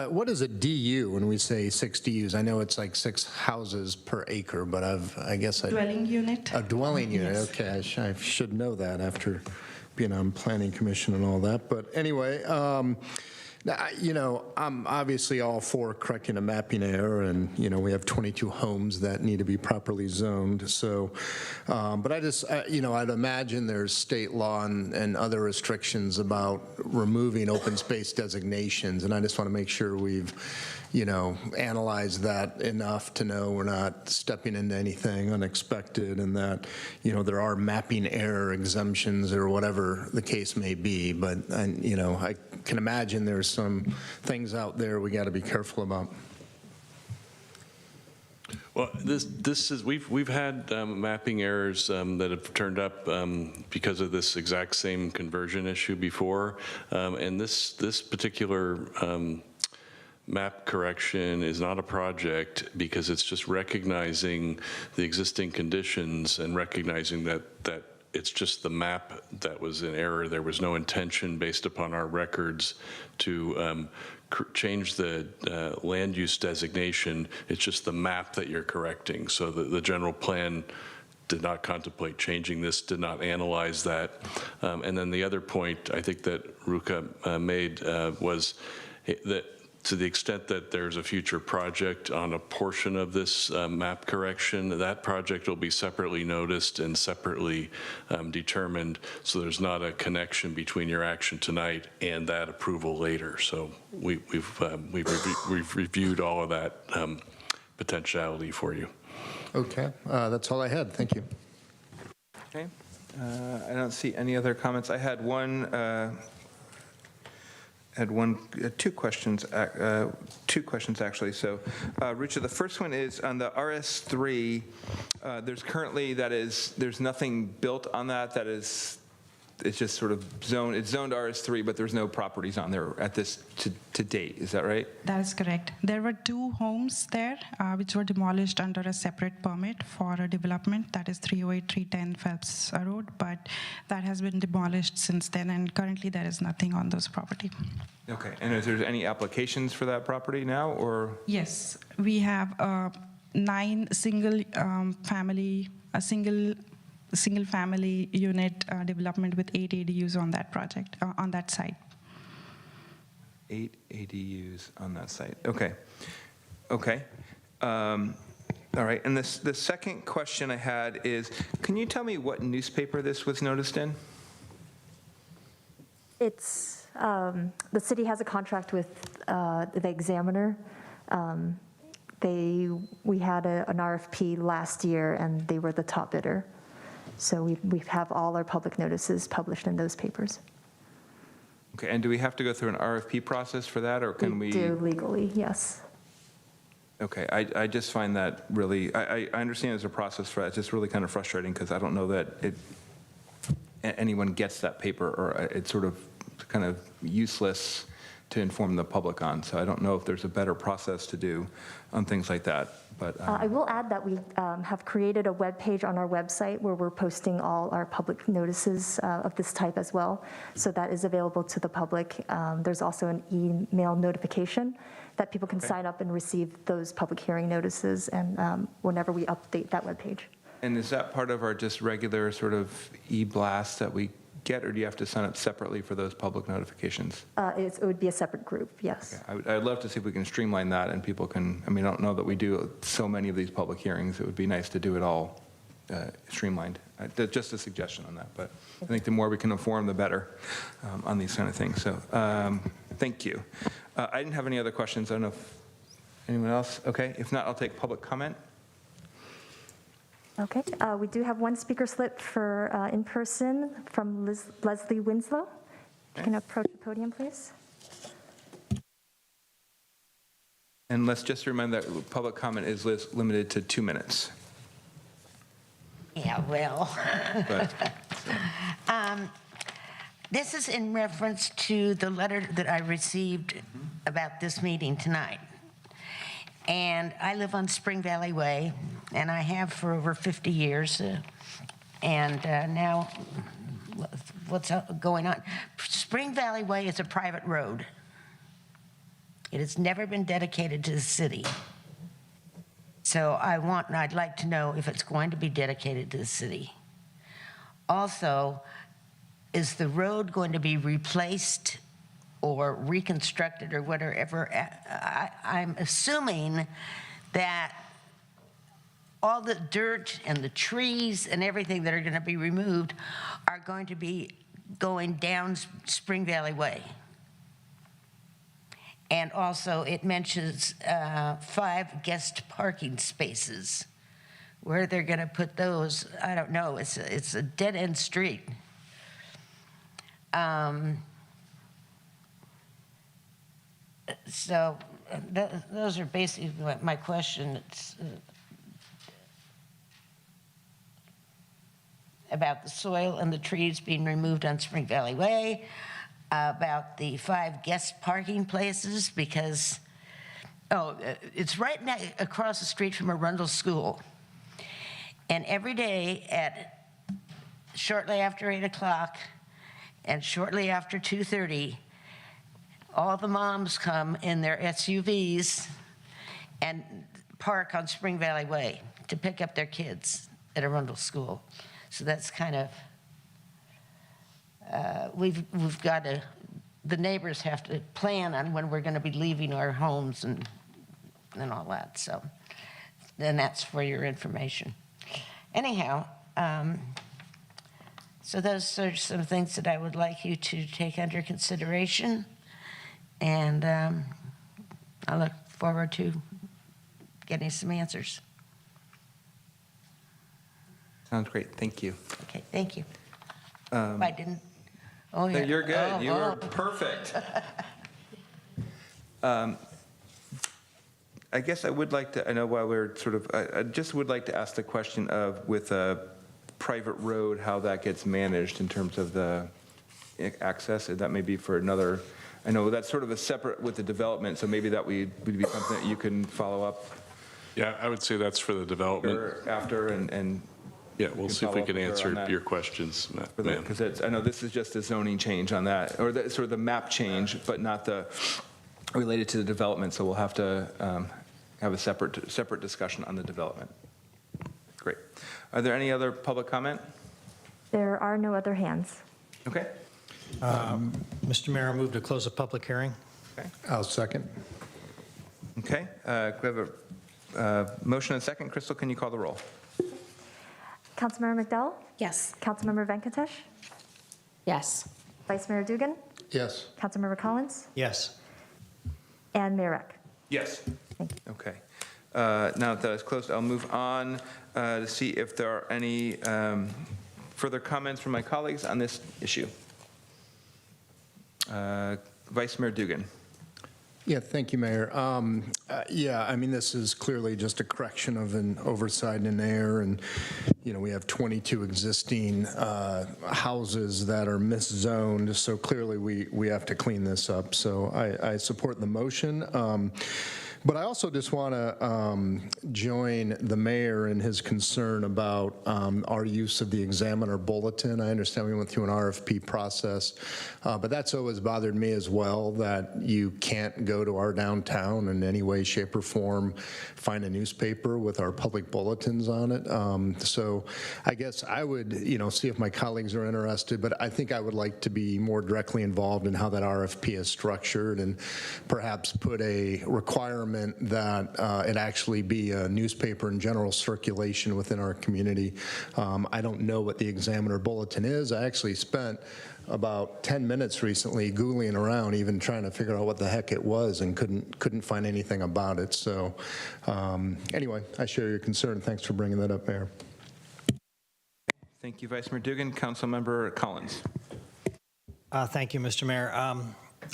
what is a DU when we say 6 DUs? I know it's like 6 houses per acre, but I guess Dwelling unit. A dwelling unit, Yes. okay, I should know that after being on Planning Commission and all that. But anyway, you know, I'm obviously all for correcting a mapping error, and, you know, we have 22 homes that need to be properly zoned. So, but I just, you know, I'd imagine there's state law and other restrictions about removing open space designations, and I just want to make sure we've, you know, analyzed that enough to know we're not stepping into anything unexpected, and that, you know, there are mapping error exemptions or whatever the case may be. But, you know, I can imagine there's some things out there we got to be careful about. Well, this is we've had mapping errors that have turned up because of this exact same conversion issue before, and this particular map correction is not a project because it's just recognizing the existing conditions and recognizing that it's just the map that was in error. There was no intention based upon our records to change the land use designation. It's just the map that you're correcting. So the general plan did not contemplate changing this, did not analyze that. And then the other point I think that Ruka made was that to the extent that there's a future project on a portion of this map correction, that project will be separately noticed and separately determined, so there's not a connection between your action tonight and that approval later. So we've reviewed all of that potentiality for you. Okay, that's all I had. Thank you. Okay. I don't see any other comments. I had two questions actually. So, Rucha, the first one is on the RS3. There's currently there's nothing built on that. It's just sort of zoned. It's zoned RS3, but there's no properties on there at this to date. Is that right? That is correct. There were 2 homes there which were demolished under a separate permit for a development, that is 308-310 Phelps Road, but that has been demolished since then, and currently there is nothing on those property. Okay. And is there any applications for that property now, or? Yes, we have 9 single family unit development with 8 ADUs on that project, on that site. 8 ADUs on that site. Okay. Okay. All right. And the second question I had is, can you tell me what newspaper this was noticed in? It's, the city has a contract with the Examiner. We had an RFP last year, and they were the top bidder. So we have all our public notices published in those papers. Okay, and do we have to go through an RFP process for that, or can we? We do legally, yes. Okay, I just find that really, I understand there's a process for that. It's just really kind of frustrating because I don't know that anyone gets that paper, or it's sort of kind of useless to inform the public on. So I don't know if there's a better process to do on things like that. But I will add that we have created a web page on our website where we're posting all our public notices of this type as well. So that is available to the public. There's also an email notification that people can sign up and receive those public hearing notices, and whenever we update that web page. And is that part of our just regular sort of e-blast that we get, or do you have to sign up separately for those public notifications? It would be a separate group, yes. Okay. I'd love to see if we can streamline that and people can, I mean, I don't know that we do so many of these public hearings. It would be nice to do it all streamlined. Just a suggestion on that, but I think the more we can inform, the better on these kind of things. So thank you. I didn't have any other questions. I don't know if anyone else. Okay, if not, I'll take public comment. Okay, we do have one speaker slip for in person from Leslie Winslow. You can approach the podium, please. And let's just remind that public comment is limited to 2 minutes. Yeah, well. But, this is in reference to the letter that I received about this meeting tonight. And I live on Spring Valley Way, and I have for over 50 years. And now, what's going on? Spring Valley Way is a private road. It has never been dedicated to the city. So I'd like to know if it's going to be dedicated to the city. Also, is the road going to be replaced or reconstructed or whatever? I'm assuming that all the dirt and the trees and everything that are going to be removed are going to be going down Spring Valley Way. And also, it mentions 5 guest parking spaces. Where they're going to put those, I don't know. It's a dead-end street. So those are basically my questions about the soil and the trees being removed on Spring Valley Way, about the 5 guest parking places, because, it's right across the street from Arundel School. And every day shortly after 8 o'clock and shortly after 2:30, all the moms come in their SUVs and park on Spring Valley Way to pick up their kids at Arundel School. So that's kind of, we've got to, the neighbors have to plan on when we're going to be leaving our homes and all that. So then that's for your information. Anyhow, so those are some things that I would like you to take under consideration. And I look forward to getting some answers. Sounds great. Thank you. Okay, thank you. I didn't. Oh, No, yeah. you're good. Oh, You were oh. perfect. I guess I would like to, I know while we're sort of, I just would like to ask the question of, with a private road, how that gets managed in terms of the access. That may be for another, I know that's sort of a separate with the development, so maybe that would be something that you can follow up Yeah, I would say that's for the development. after and Yeah, we'll see if we follow can up with her answer on that. your questions, ma'am. Because I know this is just a zoning change on that, or sort of the map change, but not the, related to the development, so we'll have to have a separate discussion on the development. Great. Are there any other public comment? There are no other hands. Okay. Mr. Mayor, I move to close the public hearing. Okay. I'll second. Okay. We have a motion and a second. Crystal, can you call the roll? Councilmember McDowell? Yes. Councilmember Venkatesh? Yes. Vice Mayor Dugan? Yes. Councilmember Collins? Yes. And Mayor Eck? Yes. Thank you. Okay. Now that it's closed, I'll move on to see if there are any further comments from my colleagues on this issue. Vice Mayor Dugan. Yeah, thank you, Mayor. Yeah, I mean, this is clearly just a correction of an oversight in error, and, you know, we have 22 existing houses that are miszoned, so clearly we have to clean this up. So I support the motion. But I also just want to join the mayor in his concern about our use of the Examiner Bulletin. I understand we went through an RFP process, but that's always bothered me as well, that you can't go to our downtown in any way, shape, or form, find a newspaper with our public bulletins on it. So I guess I would, you know, see if my colleagues are interested, but I think I would like to be more directly involved in how that RFP is structured, and perhaps put a requirement that it actually be a newspaper in general circulation within our community. I don't know what the Examiner Bulletin is. I actually spent about 10 minutes recently Googling around, even trying to figure out what the heck it was, and couldn't find anything about it. So anyway, I share your concern. Thanks for bringing that up, Mayor. Thank you, Vice Mayor Dugan. Councilmember Collins. Thank you, Mr. Mayor.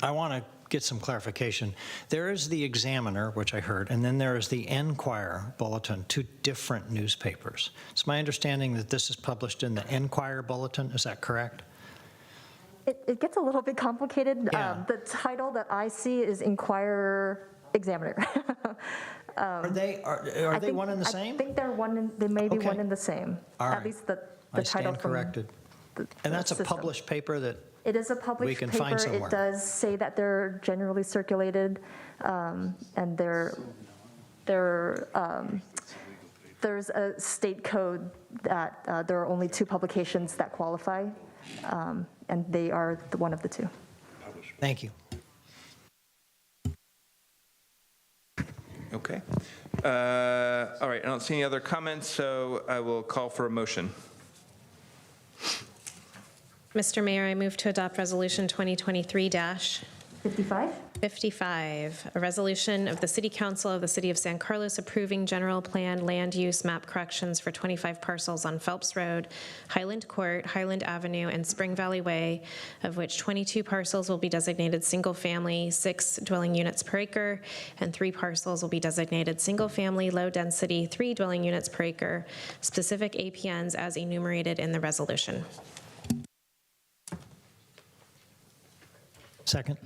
I want to get some clarification. There is the Examiner, which I heard, and then there is the Enquirer Bulletin, two different newspapers. It's my understanding that this is published in the Enquirer Bulletin. Is that correct? It gets a little bit complicated. Yeah. The title that I see is Inquirer Examiner. Are they one and the same? I think they may be Okay. one and the same. All At right. least the I title stand from corrected. the And that's a system. published paper that It is a we published can paper. find somewhere. It does say that they're generally circulated, and there's a state code that there are only two publications that qualify, and they are one of the two. Thank you. Okay. All right, I don't see any other comments, so I will call for a motion. Mr. Mayor, I move to adopt Resolution 2023-55, a resolution of the City Council of the City of San Carlos approving general plan land use map corrections for 25 parcels on Phelps Road, Highland Court, Highland Avenue, and Spring Valley Way, of which 22 parcels will be designated single-family, 6 dwelling units per acre, and 3 parcels will be designated single-family, low-density, 3 dwelling units per acre, specific APNs as enumerated in the resolution. Second.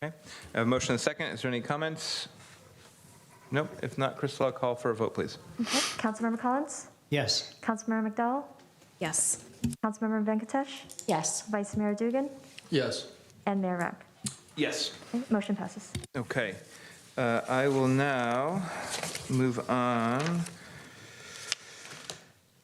Okay. I have a motion and a second. Is there any comments? Nope. If not, Crystal, I'll call for a vote, please. Okay. Councilmember Collins? Yes. Councilmember McDowell? Yes. Councilmember Venkatesh? Yes. Vice Mayor Dugan? Yes. And Mayor Eck? Yes. Okay, motion passes. Okay. I will now move on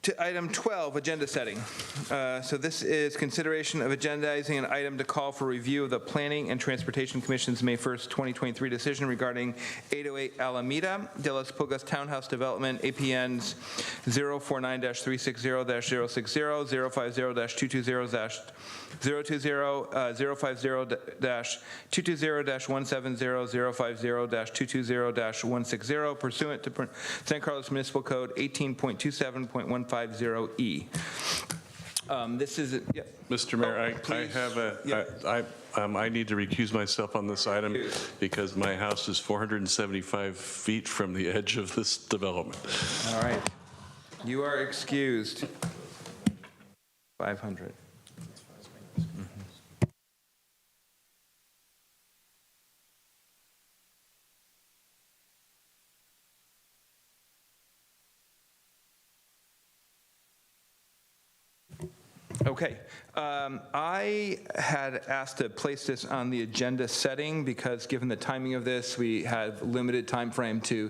to item 12, agenda setting. So this is consideration of agendizing an item to call for review of the Planning and Transportation Commission's May 1st, 2023 decision regarding 808 Alameda de las Pulgas Townhouse Development, APNs 049-360-060, 050-220-020, 050-220-170, 050-220-160, pursuant to San Carlos Municipal Code 18.27.150E. This is, yeah. Mr. Mayor, I please. have Yeah. I need to recuse myself on this item because my house is 475 feet from the edge of this development. All right. You are excused. 500. Okay. I had asked to place this on the agenda setting because given the timing of this, we had limited time frame to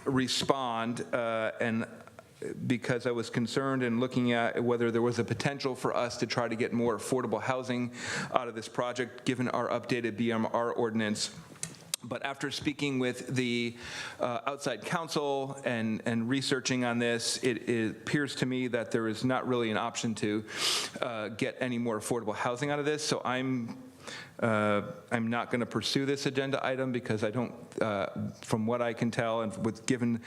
respond, and because I was concerned in looking at whether there was a potential for us to try to get more affordable housing out of this project, given our updated BMR ordinance. But after speaking with the outside counsel and researching on this, it appears to me that there is not really an option to get any more affordable housing out of this. So I'm not going to pursue this agenda item because I don't, from what I can tell, and given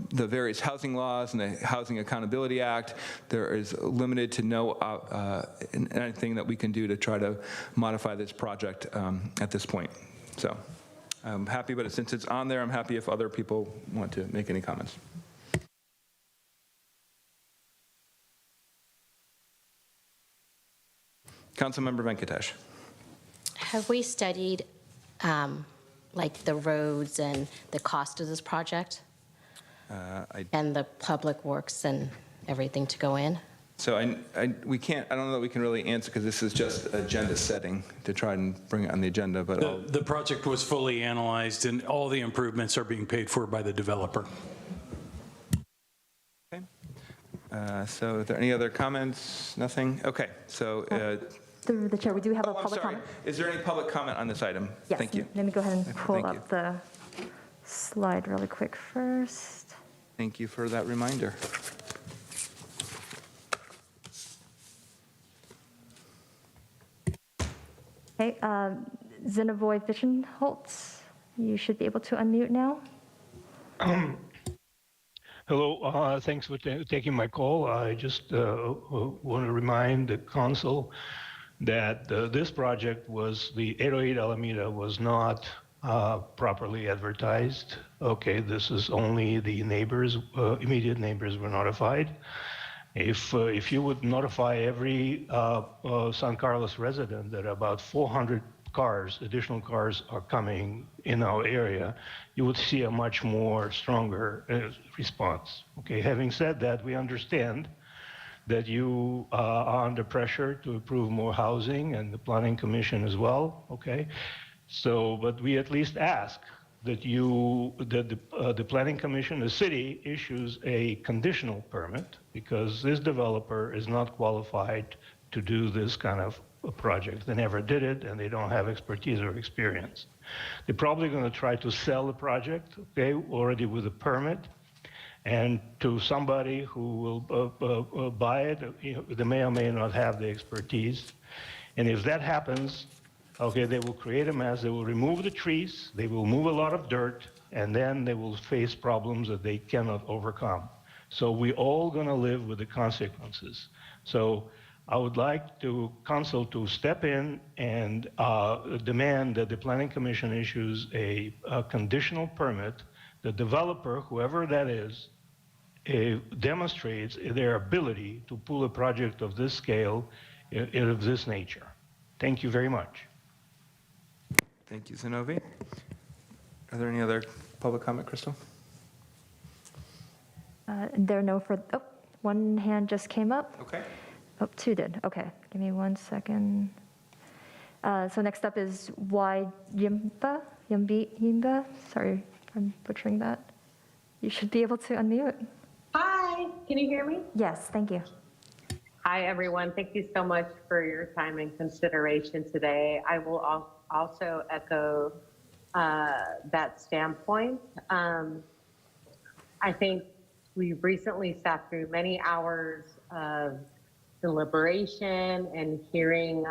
the various housing laws and the Housing Accountability Act, there is limited to no anything that we can do to try to modify this project at this point. So I'm happy, but since it's on there, I'm happy if other people want to make any comments. Councilmember Venkatesh. Have we studied like the roads and the cost of this project and the public works and everything to go in? So we can't, I don't know that we can really answer because this is just agenda setting to try and bring it on the agenda, but The project was fully analyzed and all the improvements are being paid for by the developer. Okay. So are there any other comments? Nothing? Okay, so. Through the chair, we do have a I'm public sorry. comment. Is there any public comment on this item? Yes. Thank you. Let me go ahead and pull Thank you. up the slide really quick first. Thank you for that reminder. Okay, Zinovoy Vichenholtz, you should be able to unmute now. Hello, thanks for taking my call. I just want to remind the council that this project was, the 808 Alameda was not properly advertised. Okay, this is only the neighbors, immediate neighbors were notified. If you would notify every San Carlos resident that about 400 cars, additional cars are coming in our area, you would see a much more stronger response. Okay, having said that, we understand that you are under pressure to approve more housing and the Planning Commission as well, okay? So, but we at least ask that the Planning Commission, the city, issues a conditional permit because this developer is not qualified to do this kind of a project. They never did it and they don't have expertise or experience. They're probably going to try to sell the project, okay, already with a permit, and to somebody who will buy it. They may or may not have the expertise. And if that happens, okay, they will create a mess. They will remove the trees. They will move a lot of dirt, and then they will face problems that they cannot overcome. So we're all going to live with the consequences. So I would like to council to step in and demand that the Planning Commission issues a conditional permit. The developer, whoever that is, demonstrates their ability to pull a project of this scale, of this nature. Thank you very much. Thank you, Zinovi. Are there any other public comment, Crystal? There are no further, oh, one hand just came up. Okay. Oh, two did. Okay, give me 1 second. So next up is Yimba. Sorry if I'm butchering that. You should be able to unmute. Hi, can you hear me? Yes, thank you. Hi, everyone. Thank you so much for your time and consideration today. I will also echo that standpoint. I think we've recently sat through many hours of deliberation and hearing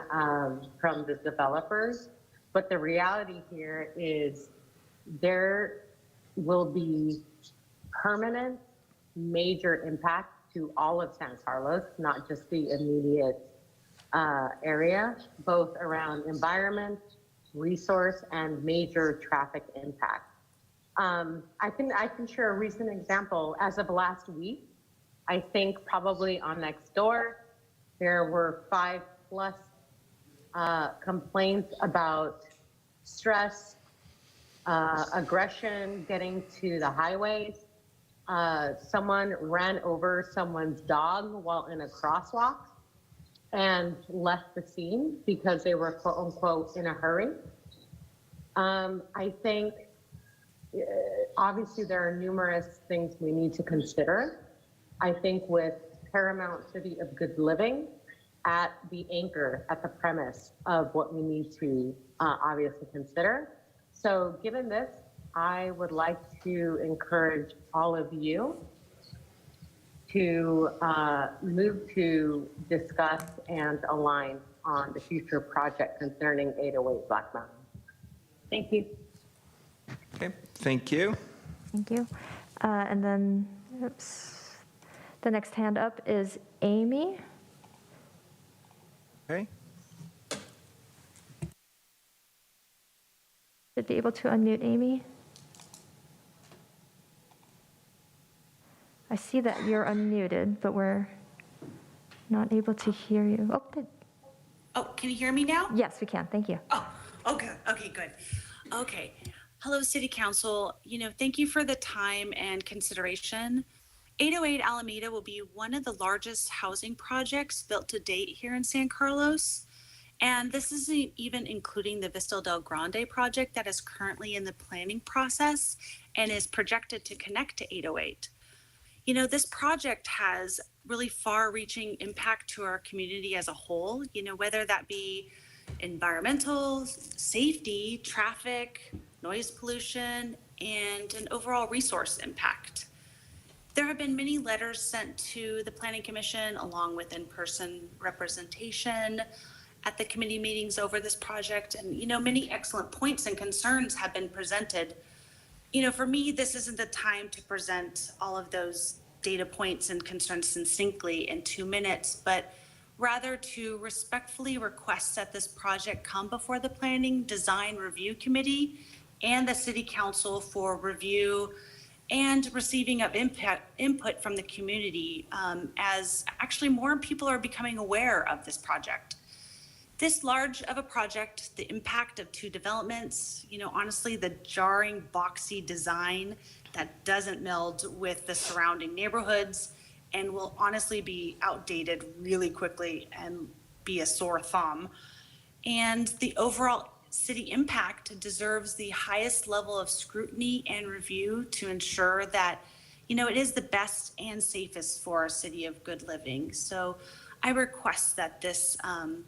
from the developers, but the reality here is there will be permanent major impact to all of San Carlos, not just the immediate area, both around environment, resource, and major traffic impact. I can share a recent example. As of last week, I think probably on Nextdoor, there were 5+ complaints about stress, aggression getting to the highways. Someone ran over someone's dog while in a crosswalk and left the scene because they were quote unquote in a hurry. I think obviously there are numerous things we need to consider. I think with Paramount City of Good Living at the anchor, at the premise of what we need to obviously consider. So given this, I would like to encourage all of you to move to discuss and align on the future project concerning 808 Black Mountain. Thank you. Okay, thank you. Thank you. And then, oops, the next hand up is Amy. Okay. Should be able to unmute Amy. I see that you're unmuted, but we're not able to hear you. Oh, can you hear me now? Yes, we can. Thank you. Okay, good. Okay. Hello, City Council. Thank you for the time and consideration. 808 Alameda will be one of the largest housing projects built to date here in San Carlos. And this isn't even including the Vista del Grande project that is currently in the planning process and is projected to connect to 808. This project has really far-reaching impact to our community as a whole, whether that be environmental, safety, traffic, noise pollution, and an overall resource impact. There have been many letters sent to the Planning Commission along with in-person representation at the committee meetings over this project, and many excellent points and concerns have been presented. For me, this isn't the time to present all of those data points and concerns succinctly in 2 minutes, but rather to respectfully request that this project come before the Planning Design Review Committee and the City Council for review and receiving of input from the community, as actually more people are becoming aware of this project. This large of a project, the impact of 2 developments, honestly, the jarring boxy design that doesn't meld with the surrounding neighborhoods and will honestly be outdated really quickly and be a sore thumb. And the overall city impact deserves the highest level of scrutiny and review to ensure that, it is the best and safest for our city of good living. So I request that this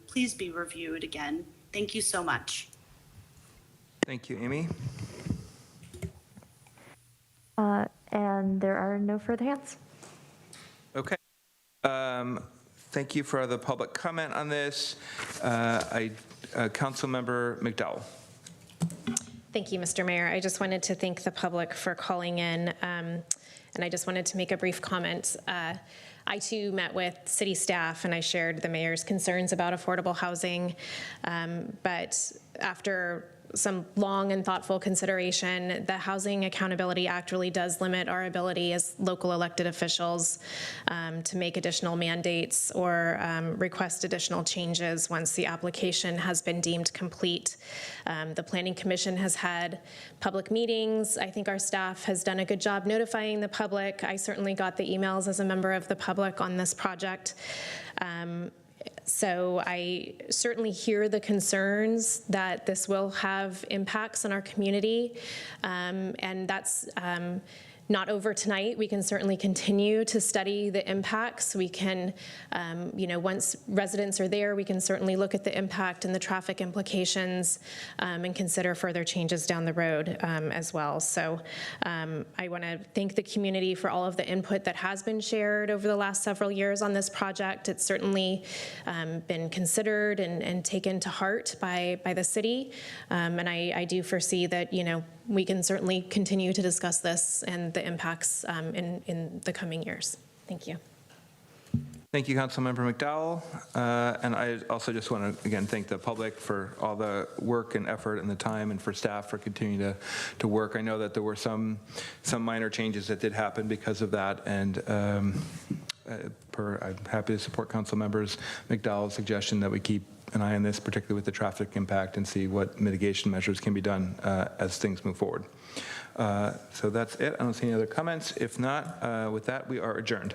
please be reviewed again. Thank you so much. Thank you, Amy. And there are no further hands. Okay. Thank you for the public comment on this. Councilmember McDowell. Thank you, Mr. Mayor. I just wanted to thank the public for calling in, and I just wanted to make a brief comment. I too met with city staff and I shared the mayor's concerns about affordable housing, but after some long and thoughtful consideration, the Housing Accountability Act really does limit our ability as local elected officials to make additional mandates or request additional changes once the application has been deemed complete. The Planning Commission has had public meetings. I think our staff has done a good job notifying the public. I certainly got the emails as a member of the public on this project. So I certainly hear the concerns that this will have impacts on our community, and that's not over tonight. We can certainly continue to study the impacts. We can, once residents are there, we can certainly look at the impact and the traffic implications and consider further changes down the road as well. So I want to thank the community for all of the input that has been shared over the last several years on this project. It's certainly been considered and taken to heart by the city. And I do foresee that, we can certainly continue to discuss this and the impacts in the coming years. Thank you. Thank you, Councilmember McDowell. And I also just want to, again, thank the public for all the work and effort and the time, and for staff for continuing to work. I know that there were some minor changes that did happen because of that, and I'm happy to support Councilmember McDowell's suggestion that we keep an eye on this, particularly with the traffic impact, and see what mitigation measures can be done as things move forward. So that's it. I don't see any other comments. If not, with that, we are adjourned.